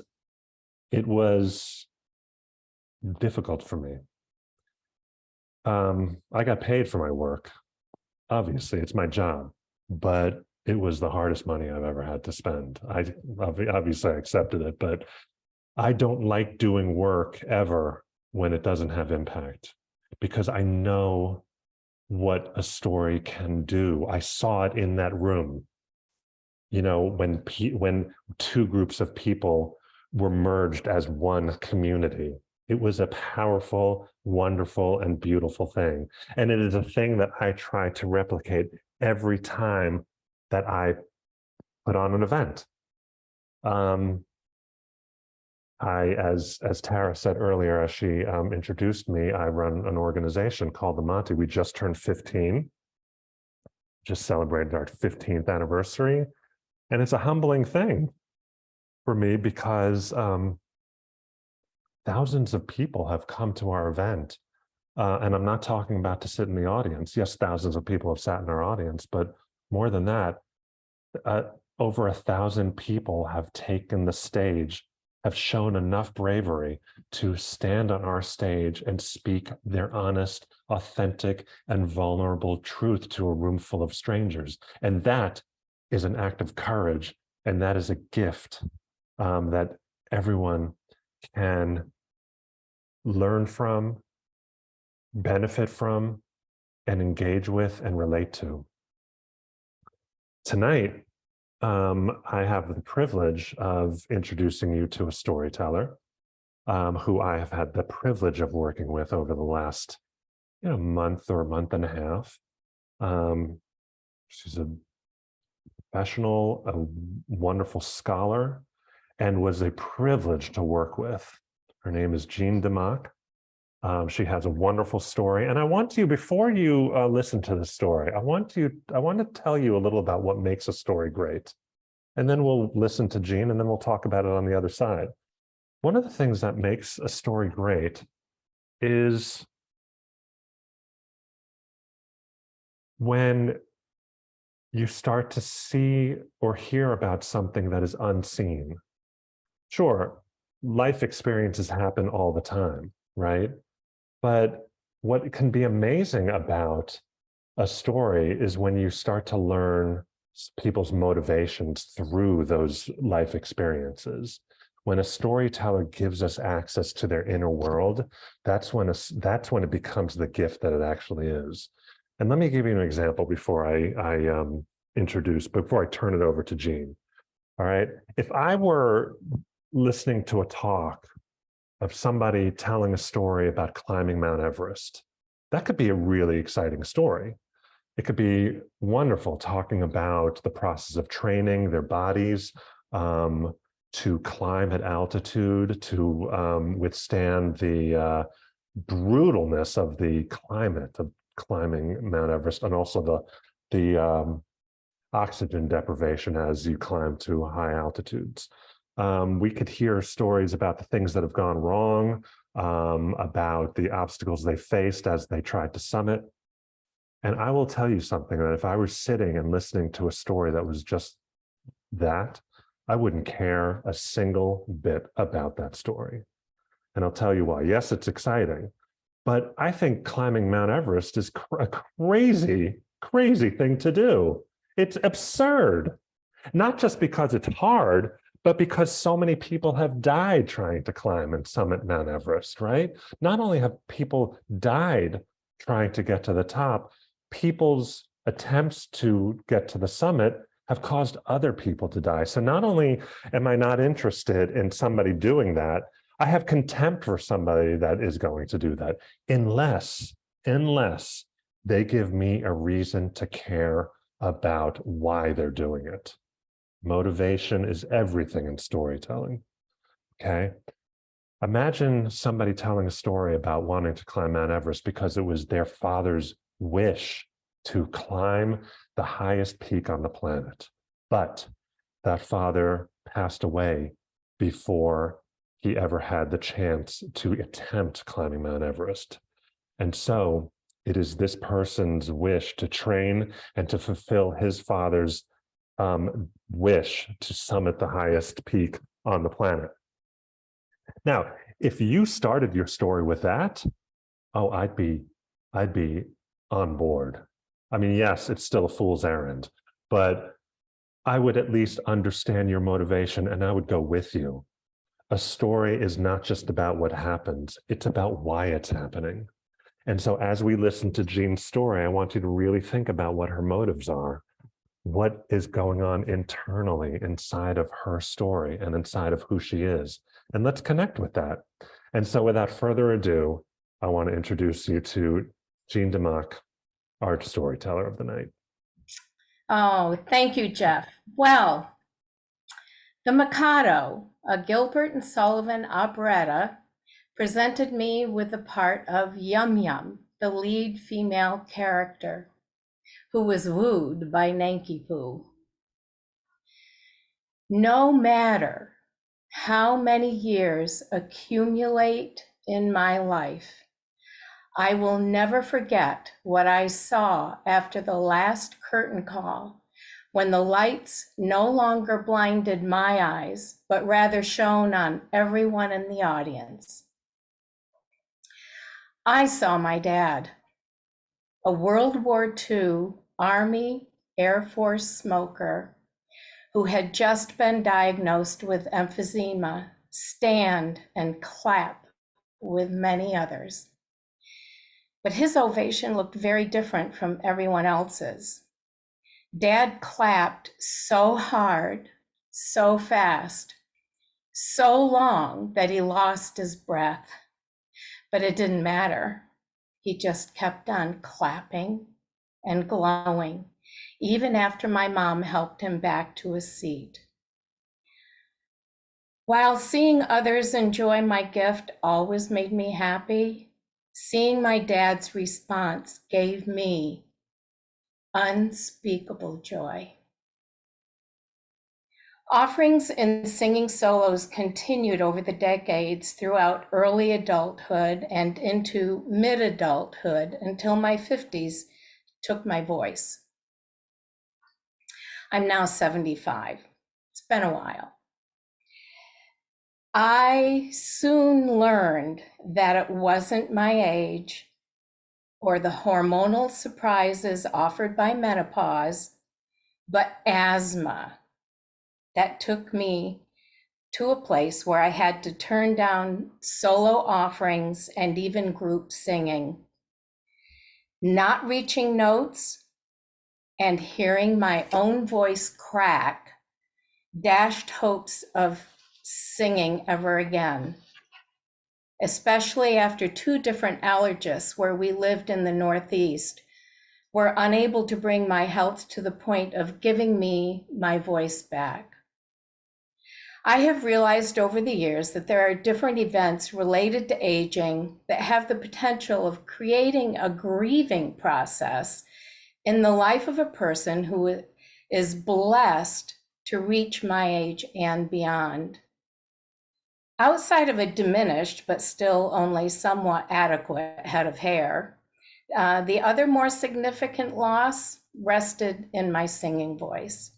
it was difficult for me. I got paid for my work. Obviously, it's my job, but it was the hardest money I've ever had to spend. I obviously accepted it, but I don't like doing work ever when it doesn't have impact, because I know what a story can do. I saw it in that room. You know, when two groups of people were merged as one community, it was a powerful, wonderful, and beautiful thing. And it is a thing that I try to replicate every time that I put on an event. As Tara said earlier, as she introduced me, I run an organization called the Monty. We just turned 15, just celebrated our 15th anniversary. And it's a humbling thing for me because thousands of people have come to our event. And I'm not talking about to sit in the audience. Yes, thousands of people have sat in our audience, but more than that, over 1,000 people have taken the stage, have shown enough bravery to stand on our stage and speak their honest, authentic, and vulnerable truth to a room full of strangers. And that is an act of courage, and that is a gift that everyone can learn from, benefit from, and engage with and relate to. Tonight, I have the privilege of introducing you to a storyteller who I have had the privilege of working with over the last month or month and a half. She's a professional, a wonderful scholar, and was a privilege to work with. Her name is Jean DeMock. She has a wonderful story, and I want you, before you listen to the story, I want to tell you a little about what makes a story great, and then we'll listen to Jean, and then we'll talk about it on the other side. One of the things that makes a story great is when you start to see or hear about something that is unseen. Sure, life experiences happen all the time, right? But what can be amazing about a story is when you start to learn people's motivations through those life experiences. When a storyteller gives us access to their inner world, that's when it becomes the gift that it actually is. And let me give you an example before I turn it over to Jean. All right. If I were listening to a talk of somebody telling a story about climbing Mount Everest, that could be a really exciting story. It could be wonderful, talking about the process of training their bodies to climb at altitude, to withstand the brutalness of the climate of climbing Mount Everest, and also the oxygen deprivation as you climb to high altitudes. We could hear stories about the things that have gone wrong, about the obstacles they faced as they tried to summit. And I will tell you something, that if I were sitting and listening to a story that was just that, I wouldn't care a single bit about that story. And I'll tell you why. Yes, it's exciting, but I think climbing Mount Everest is a crazy, crazy thing to do. It's absurd, not just because it's hard, but because so many people have died trying to climb and summit Mount Everest, right? Not only have people died trying to get to the top, people's attempts to get to the summit have caused other people to die. So not only am I not interested in somebody doing that, I have contempt for somebody that is going to do that, unless they give me a reason to care about why they're doing it. Motivation is everything in storytelling, okay? Imagine somebody telling a story about wanting to climb Mount Everest because it was their father's wish to climb the highest peak on the planet. But that father passed away before he ever had the chance to attempt climbing Mount Everest. And so it is this person's wish to train and to fulfill his father's wish to summit the highest peak on the planet. Now, if you started your story with that, oh, I'd be on board. I mean, yes, it's still a fool's errand, but I would at least understand your motivation and I would go with you. A story is not just about what happens, it's about why it's happening. And so as we listen to Jean's story, I want you to really think about what her motives are. What is going on internally inside of her story and inside of who she is. And let's connect with that. And so without further ado, I want to introduce you to Jean DeMock, our storyteller of the night. Oh, thank you, Jeff. Well, The Mikado, a Gilbert and Sullivan operetta, presented me with the part of Yum Yum, the lead female character, who was wooed by Nanki-Poo. No matter how many years accumulate in my life, I will never forget what I saw after the last curtain call, when the lights no longer blinded my eyes, but rather shone on everyone in the audience. I saw my dad, a World War II Army Air Force smoker who had just been diagnosed with emphysema, stand and clap with many others. But his ovation looked very different from everyone else's. Dad clapped so hard, so fast, so long that he lost his breath. But it didn't matter. He just kept on clapping and glowing, even after my mom helped him back to his seat. While seeing others enjoy my gift always made me happy, seeing my dad's response gave me unspeakable joy. Offerings and singing solos continued over the decades throughout early adulthood and into mid-adulthood until my 50s took my voice. I'm now 75. It's been a while. I soon learned that it wasn't my age or the hormonal surprises offered by menopause, but asthma that took me to a place where I had to turn down solo offerings and even group singing. Not reaching notes and hearing my own voice crack dashed hopes of singing ever again, especially after 2 different allergists where we lived in the Northeast were unable to bring my health to the point of giving me my voice back. I have realized over the years that there are different events related to aging that have the potential of creating a grieving process in the life of a person who is blessed to reach my age and beyond. Outside of a diminished, but still only somewhat adequate head of hair, the other more significant loss rested in my singing voice.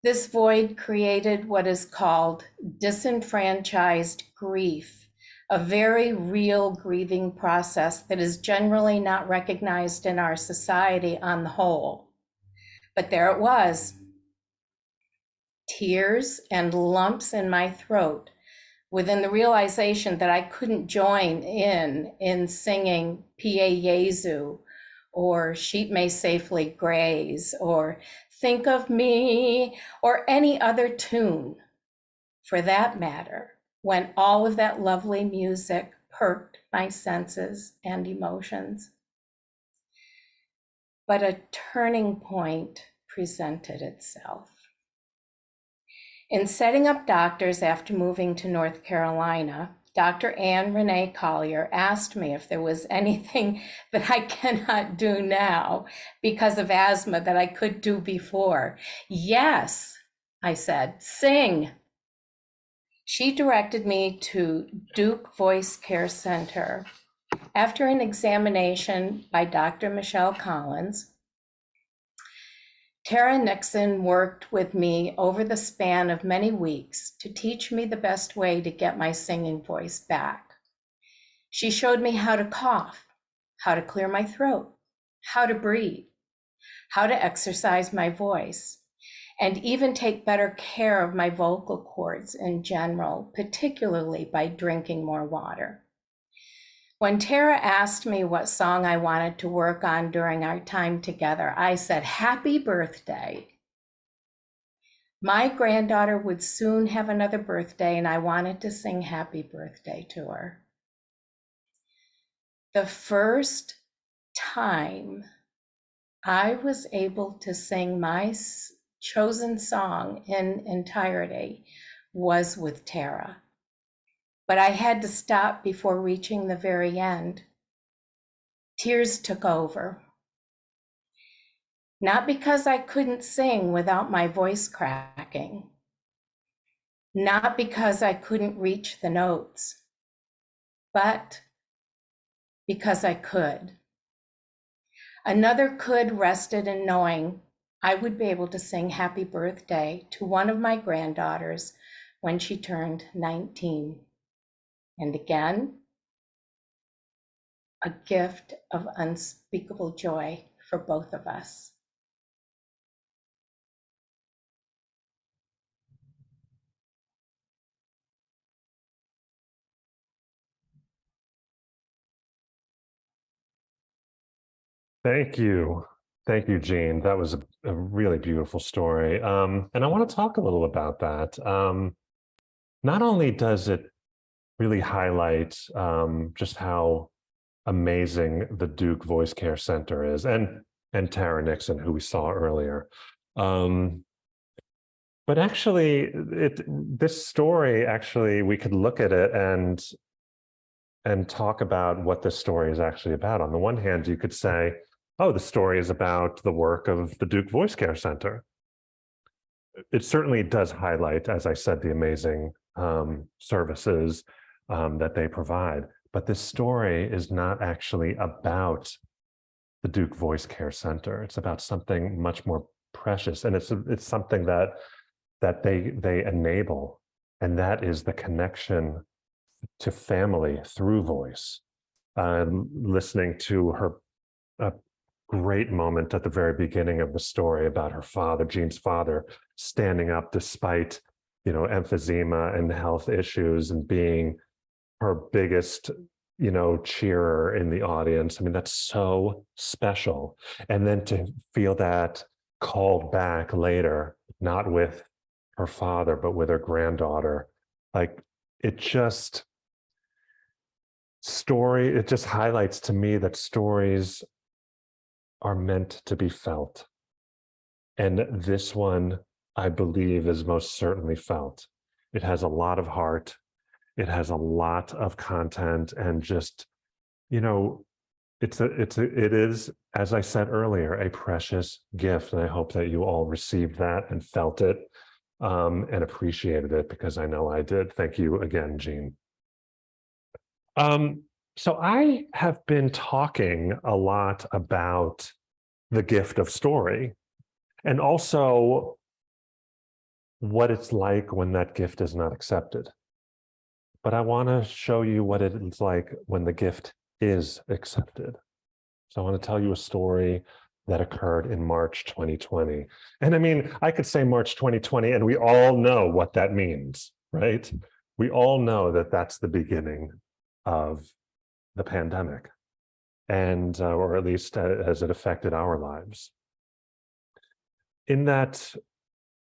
This void created what is called disenfranchised grief, a very real grieving process that is generally not recognized in our society on the whole. But there it was. Tears and lumps in my throat within the realization that I couldn't join in singing Pie Jesu or Sheep May Safely Graze or Think of Me or any other tune for that matter, when all of that lovely music perked my senses and emotions. But a turning point presented itself. In setting up doctors after moving to North Carolina, Dr. Anne Renee Collier asked me if there was anything that I cannot do now because of asthma that I could do before. Yes, I said, sing. She directed me to Duke Voice Care Center. After an examination by Dr. Michelle Collins, Tara Nixon worked with me over the span of many weeks to teach me the best way to get my singing voice back. She showed me how to cough, how to clear my throat, how to breathe, how to exercise my voice, and even take better care of my vocal cords in general, particularly by drinking more water. When Tara asked me what song I wanted to work on during our time together, I said, "Happy Birthday." My granddaughter would soon have another birthday, and I wanted to sing Happy Birthday to her. The first time I was able to sing my chosen song in entirety was with Tara. But I had to stop before reaching the very end. Tears took over. Not because I couldn't sing without my voice cracking. Not because I couldn't reach the notes, but because I could. Another could rested in knowing I would be able to sing Happy Birthday to one of my granddaughters when she turned 19. And again, a gift of unspeakable joy for both of us. Thank you. Thank you, Jean. That was a really beautiful story. And I want to talk a little about that. Not only does it really highlight just how amazing the Duke Voice Care Center is, and Tara Nixon, who we saw earlier. But actually, this story, actually, we could look at it and talk about what this story is actually about. On the one hand, you could say, oh, the story is about the work of the Duke Voice Care Center. It certainly does highlight, as I said, the amazing services that they provide. But this story is not actually about the Duke Voice Care Center. It's about something much more precious, and it's something that they enable, and that is the connection to family through voice. Listening to her great moment at the very beginning of the story about her father, Jean's father, standing up despite, emphysema and health issues, and being her biggest, cheerer in the audience. I mean, that's so special. And then to feel that called back later, not with her father, but with her granddaughter, like it just highlights to me that stories are meant to be felt. And this one, I believe, is most certainly felt. It has a lot of heart. It has a lot of content, and just, it is, as I said earlier, a precious gift. And I hope that you all received that and felt it and appreciated it, because I know I did. Thank you again, Jean. So I have been talking a lot about the gift of story, and also what it's like when that gift is not accepted. But I want to show you what it's like when the gift is accepted. So I want to tell you a story that occurred in March 2020. And I mean, I could say March 2020, and we all know what that means, right? We all know that that's the beginning of the pandemic, and or at least as it affected our lives. In that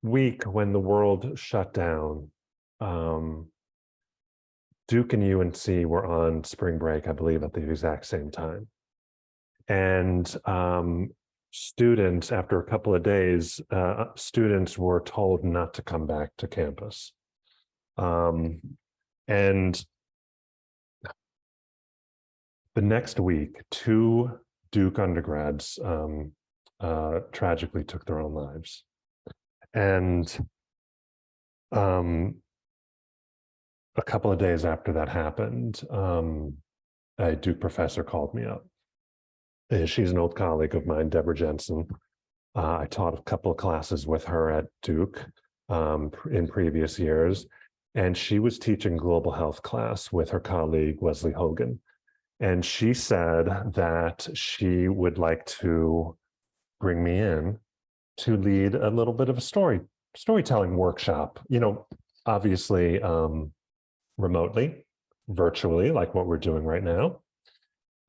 week when the world shut down, Duke and UNC were on spring break, I believe, at the exact same time. And students, after a couple of days, students were told not to come back to campus. And the next week, 2 Duke undergrads tragically took their own lives. And a couple of days after that happened, a Duke professor called me up. She's an old colleague of mine, Deborah Jensen. I taught a couple of classes with her at Duke in previous years, and she was teaching global health class with her colleague, Wesley Hogan. And she said that she would like to bring me in to lead a little bit of a storytelling workshop, obviously remotely, virtually, like what we're doing right now.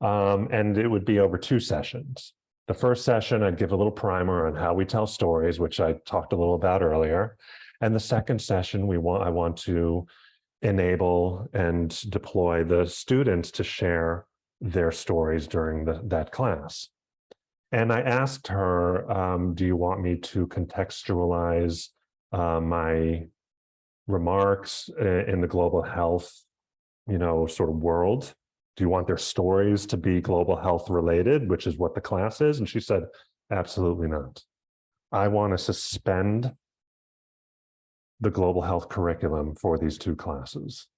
And it would be over 2 sessions. The first session, I'd give a little primer on how we tell stories, which I talked a little about earlier. And the second session, I want to enable and deploy the students to share their stories during that class. And I asked her, do you want me to contextualize my remarks in the global health, sort of world? Do you want their stories to be global health related, which is what the class is? And she said, absolutely not. I want to suspend the global health curriculum for these 2 classes.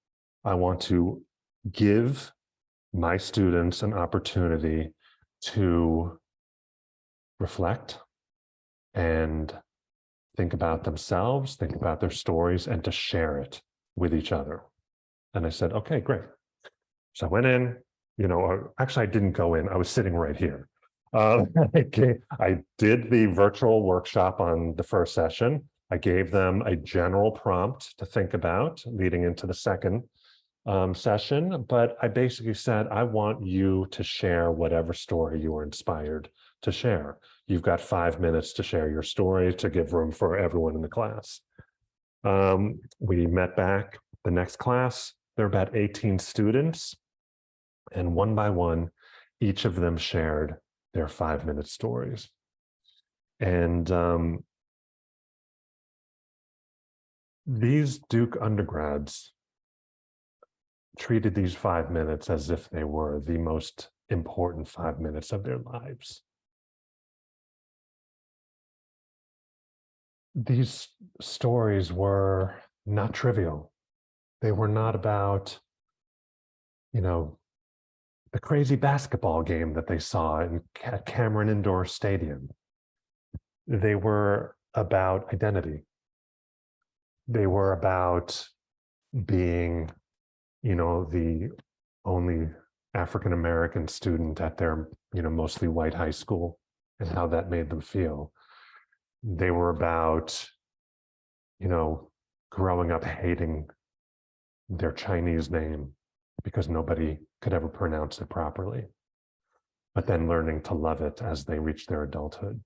I want to give my students an opportunity to reflect and think about themselves, think about their stories, and to share it with each other. And I said, okay, great. So I went in, actually I didn't go in, I was sitting right here. I did the virtual workshop on the first session. I gave them a general prompt to think about leading into the second session, but I basically said, I want you to share whatever story you were inspired to share. You've got 5 minutes to share your story to give room for everyone in the class. We met back the next class. There were about 18 students, and one by one, each of them shared their 5-minute stories. And these Duke undergrads treated these 5 minutes as if they were the most important 5 minutes of their lives. These stories were not trivial. They were not about, the crazy basketball game that they saw at Cameron Indoor Stadium. They were about identity. They were about being, the only African-American student at their, mostly white high school, and how that made them feel. They were about, growing up hating their Chinese name because nobody could ever pronounce it properly, but then learning to love it as they reached their adulthood.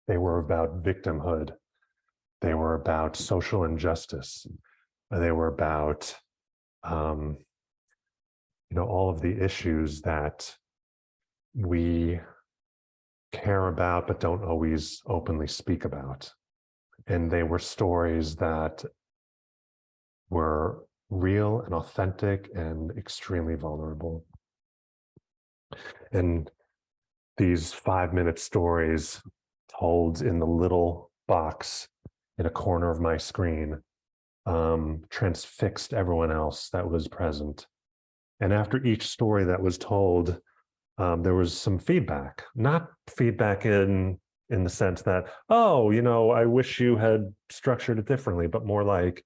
They were about victimhood. They were about social injustice. They were about, all of the issues that we care about but don't always openly speak about. And they were stories that were real and authentic and extremely vulnerable. And these 5-minute stories told in the little box in a corner of my screen transfixed everyone else that was present. And after each story that was told, there was some feedback, not feedback in the sense that, oh, I wish you had structured it differently, but more like,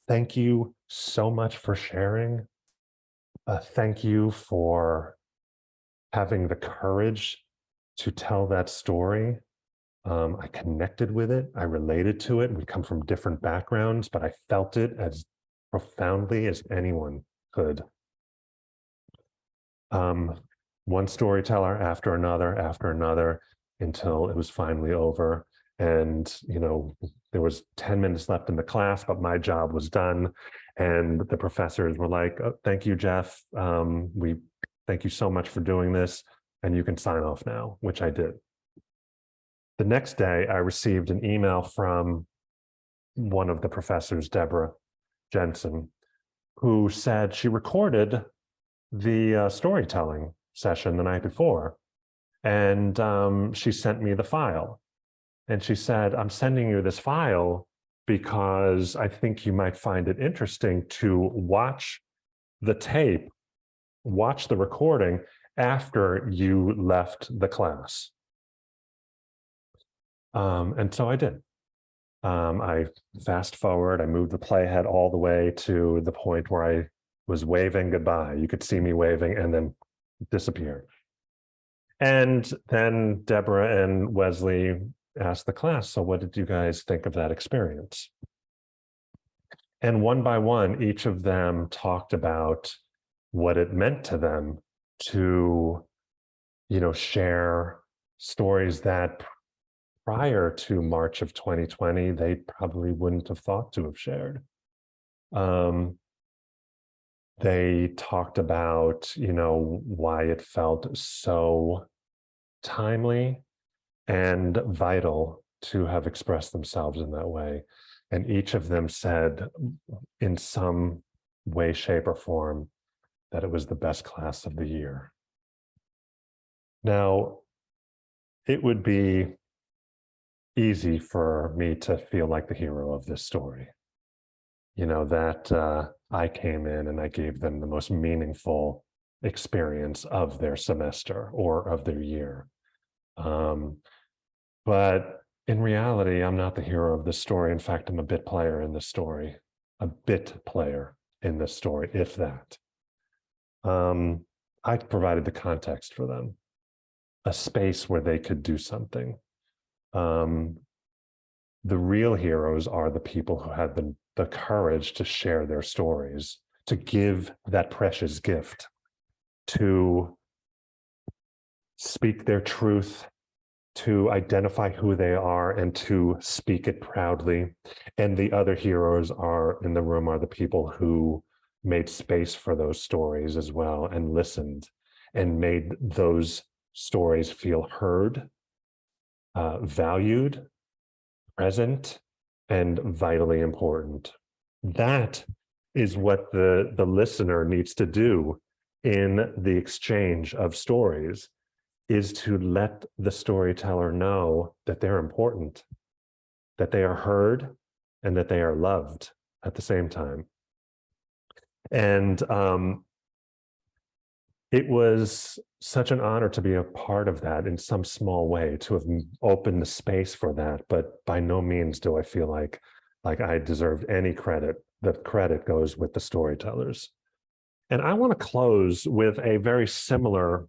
thank you so much for sharing. Thank you for having the courage to tell that story. I connected with it. I related to it. We come from different backgrounds, but I felt it as profoundly as anyone could. One storyteller after another, until it was finally over. And, there was 10 minutes left in the class, but my job was done. And the professors were like, oh, thank you, Jeff. We thank you so much for doing this. And you can sign off now, which I did. The next day, I received an email from one of the professors, Deborah Jensen, who said she recorded the storytelling session the night before. And she sent me the file. And she said, I'm sending you this file because I think you might find it interesting to watch the tape, watch the recording after you left the class. And so I did. I fast forward, I moved the playhead all the way to the point where I was waving goodbye. You could see me waving and then disappeared. And then Deborah and Wesley asked the class, so what did you guys think of that experience? And one by one, each of them talked about what it meant to them to, share stories that prior to March of 2020, they probably wouldn't have thought to have shared. They talked about, why it felt so timely and vital to have expressed themselves in that way. And each of them said in some way, shape, or form that it was the best class of the year. Now, it would be easy for me to feel like the hero of this story. That I came in and I gave them the most meaningful experience of their semester or of their year. But in reality, I'm not the hero of this story. In fact, I'm a bit player in this story, if that. I provided the context for them, a space where they could do something. The real heroes are the people who had the courage to share their stories, to give that precious gift, to speak their truth, to identify who they are, and to speak it proudly. And the other heroes in the room are the people who made space for those stories as well, and listened, and made those stories feel heard, valued, present, and vitally important. That is what the listener needs to do in the exchange of stories, is to let the storyteller know that they're important, that they are heard, and that they are loved at the same time. And it was such an honor to be a part of that in some small way, to have opened the space for that. But by no means do I feel like I deserved any credit. The credit goes with the storytellers. And I want to close with a very similar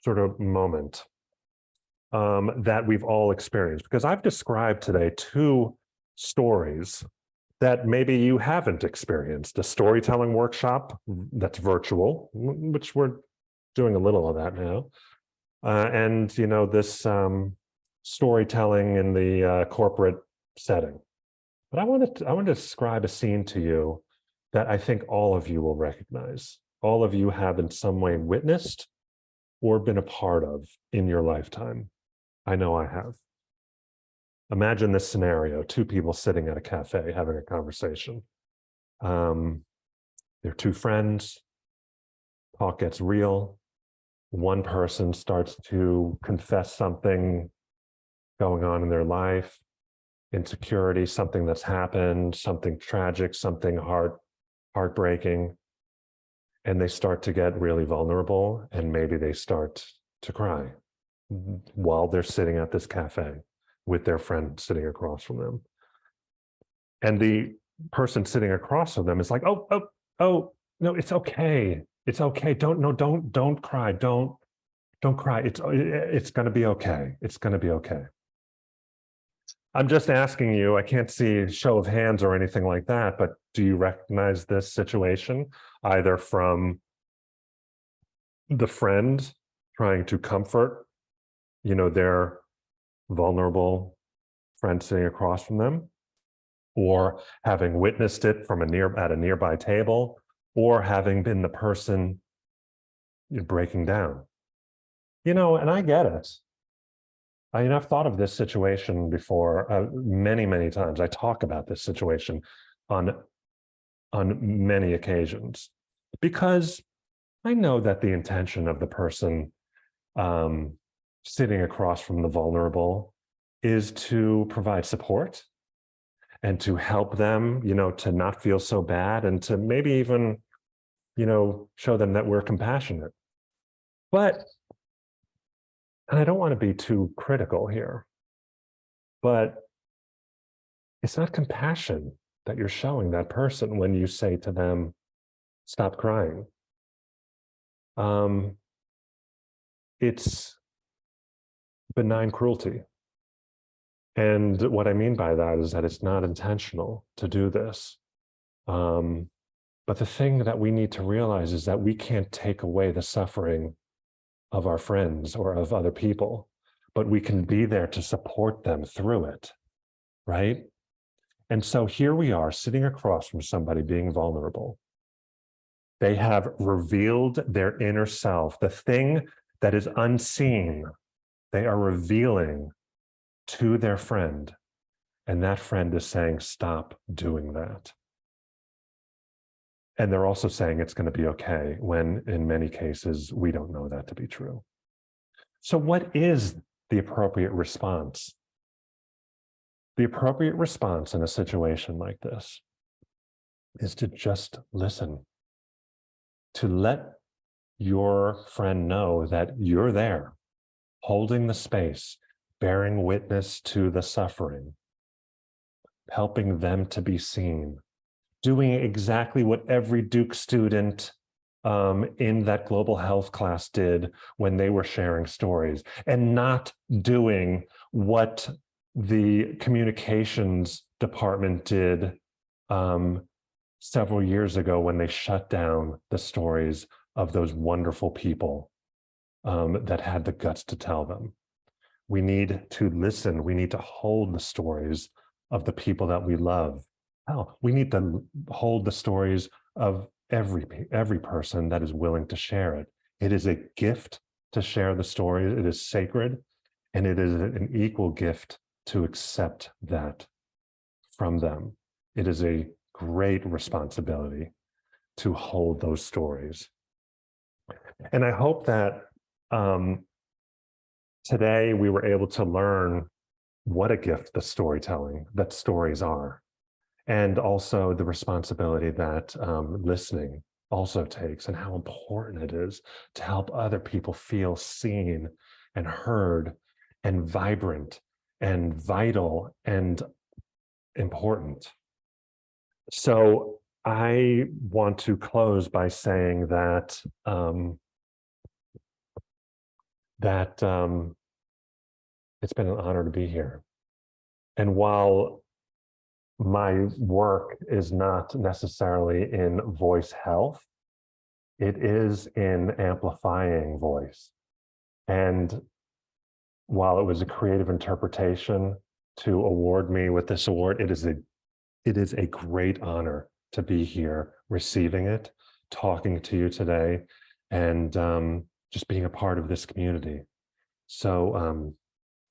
sort of moment that we've all experienced, because I've described today 2 stories that maybe you haven't experienced: a storytelling workshop that's virtual, which we're doing a little of that now, and this storytelling in the corporate setting. But I want to describe a scene to you that I think all of you will recognize. All of you have in some way witnessed or been a part of in your lifetime. I know I have. Imagine this scenario: 2 people sitting at a cafe having a conversation. They're 2 friends. Talk gets real. one person starts to confess something going on in their life, insecurity, something that's happened, something tragic, something heartbreaking, and they start to get really vulnerable, and maybe they start to cry while they're sitting at this cafe with their friend sitting across from them. And the person sitting across from them is like, oh, no, it's okay. It's okay. Don't cry. Don't cry. It's going to be okay. It's going to be okay. I'm just asking you, I can't see a show of hands or anything like that, but do you recognize this situation either from the friend trying to comfort, their vulnerable friend sitting across from them, or having witnessed it from at a nearby table, or having been the person breaking down? And I get it. I've thought of this situation before many, many times. I talk about this situation on many occasions because I know that the intention of the person sitting across from the vulnerable is to provide support and to help them, to not feel so bad, and to maybe even, show them that we're compassionate. And I don't want to be too critical here, but it's not compassion that you're showing that person when you say to them, stop crying. It's benign cruelty. And what I mean by that is that it's not intentional to do this. But the thing that we need to realize is that we can't take away the suffering of our friends or of other people, but we can be there to support them through it, right? And so here we are sitting across from somebody being vulnerable. They have revealed their inner self, the thing that is unseen. They are revealing to their friend, and that friend is saying, stop doing that. And they're also saying it's going to be okay, when in many cases, we don't know that to be true. So what is the appropriate response? The appropriate response in a situation like this is to just listen, to let your friend know that you're there, holding the space, bearing witness to the suffering, helping them to be seen, doing exactly what every Duke student in that global health class did when they were sharing stories, and not doing what the communications department did several years ago when they shut down the stories of those wonderful people that had the guts to tell them. We need to listen. We need to hold the stories of the people that we love. Hell, we need to hold the stories of every person that is willing to share it. It is a gift to share the story. It is sacred, and it is an equal gift to accept that from them. It is a great responsibility to hold those stories. And I hope that today we were able to learn what a gift that stories are, and also the responsibility that listening also takes, and how important it is to help other people feel seen and heard and vibrant and vital and important. So I want to close by saying that it's been an honor to be here. And while my work is not necessarily in voice health, it is in amplifying voice. And while it was a creative interpretation to award me with this award, it is a great honor to be here receiving it, talking to you today, and just being a part of this community. So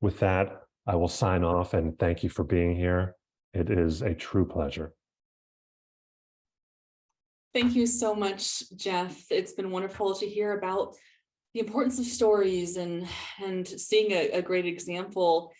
with that, I will sign off and thank you for being here. It is a true pleasure. Thank you so much, Jeff. It's been wonderful to hear about the importance of stories and seeing a great example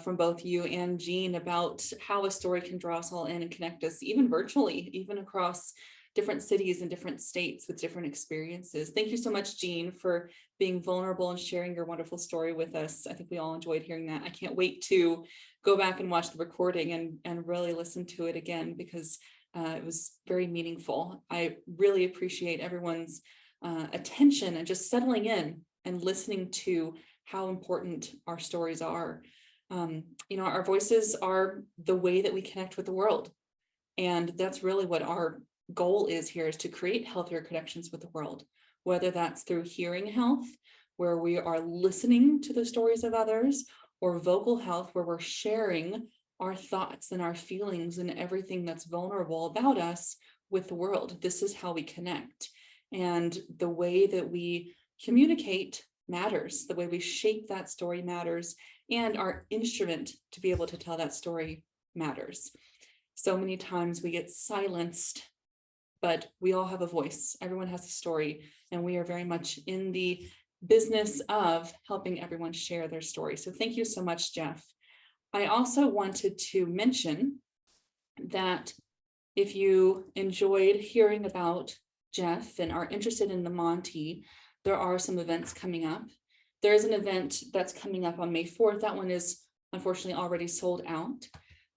from both you and Jean about how a story can draw us all in and connect us, even virtually, even across different cities and different states with different experiences. Thank you so much, Jean, for being vulnerable and sharing your wonderful story with us. I think we all enjoyed hearing that. I can't wait to go back and watch the recording and really listen to it again, because it was very meaningful. I really appreciate everyone's attention and just settling in and listening to how important our stories are. Our voices are the way that we connect with the world. And that's really what our goal is here, is to create healthier connections with the world, whether that's through hearing health, where we are listening to the stories of others, or vocal health, where we're sharing our thoughts and our feelings and everything that's vulnerable about us with the world. This is how we connect. And the way that we communicate matters, the way we shape that story matters, and our instrument to be able to tell that story matters. So many times we get silenced, but we all have a voice. Everyone has a story, and we are very much in the business of helping everyone share their story. So thank you so much, Jeff. I also wanted to mention that if you enjoyed hearing about Jeff and are interested in the Monty, there are some events coming up. There is an event that's coming up on May 4th. That one is unfortunately already sold out,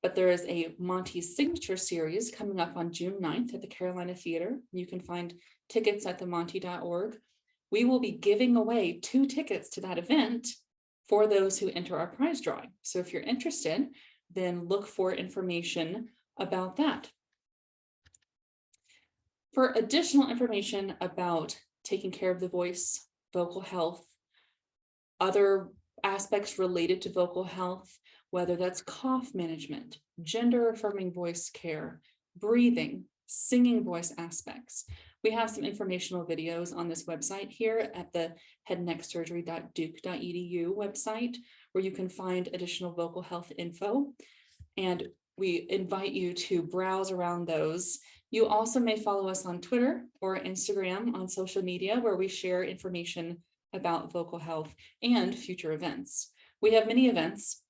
but there is a Monty Signature Series coming up on June 9th at the Carolina Theater. You can find tickets at themonty.org. We will be giving away 2 tickets to that event for those who enter our prize drawing. So if you're interested, then look for information about that. For additional information about taking care of the voice, vocal health, other aspects related to vocal health, whether that's cough management, gender affirming voice care, breathing, singing voice aspects, we have some informational videos on this website here at the headandnecksurgery.duke.edu website, where you can find additional vocal health info. And we invite you to browse around those. You also may follow us on Twitter or Instagram on social media, where we share information about vocal health and future events. We have many events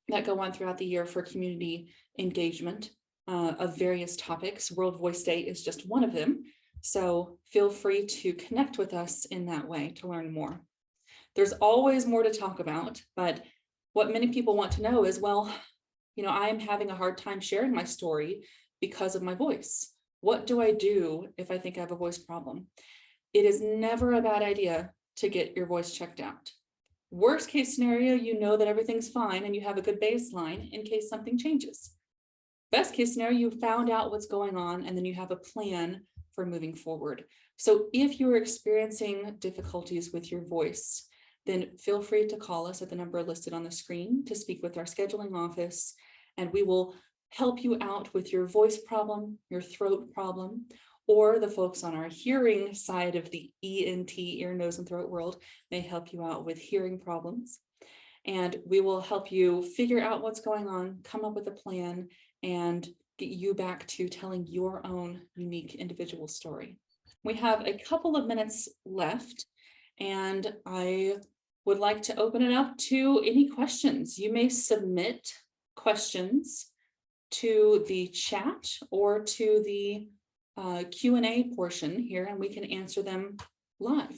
that go on throughout the year for community engagement of various topics. World Voice Day is just one of them. So feel free to connect with us in that way to learn more. There's always more to talk about, but what many people want to know is, well, I'm having a hard time sharing my story because of my voice. What do I do if I think I have a voice problem? It is never a bad idea to get your voice checked out. Worst case scenario, you know that everything's fine and you have a good baseline in case something changes. Best case scenario, you found out what's going on and then you have a plan for moving forward. So if you're experiencing difficulties with your voice, then feel free to call us at the number listed on the screen to speak with our scheduling office, and we will help you out with your voice problem, your throat problem, or the folks on our hearing side of the ENT, ear, nose, and throat world may help you out with hearing problems. And we will help you figure out what's going on, come up with a plan, and get you back to telling your own unique individual story. We have a couple of minutes left, and I would like to open it up to any questions. You may submit questions to the chat or to the Q&A portion here, and we can answer them live.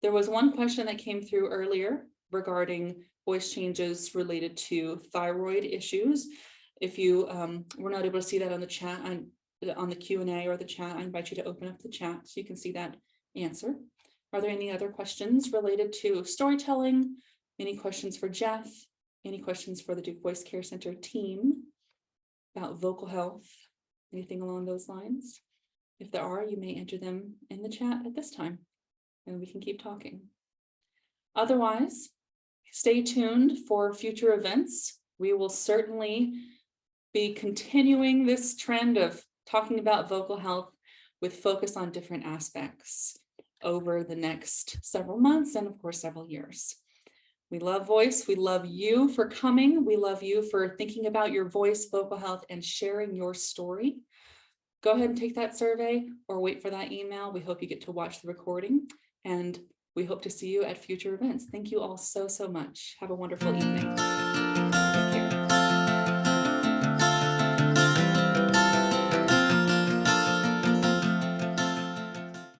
There was one question that came through earlier regarding voice changes related to thyroid issues. If you were not able to see that on the chat, on the Q&A or the chat, I invite you to open up the chat so you can see that answer. Are there any other questions related to storytelling? Any questions for Jeff? Any questions for the Duke Voice Care Center team about vocal health? Anything along those lines? If there are, you may enter them in the chat at this time, and we can keep talking. Otherwise, stay tuned for future events. We will certainly be continuing this trend of talking about vocal health with focus on different aspects over the next several months and of course several years. We love voice. We love you for coming. We love you for thinking about your voice, vocal health, and sharing your story. Go ahead and take that survey or wait for that email. We hope you get to watch the recording, and We hope to see you at future events. Thank you all so, so much. Have a wonderful evening.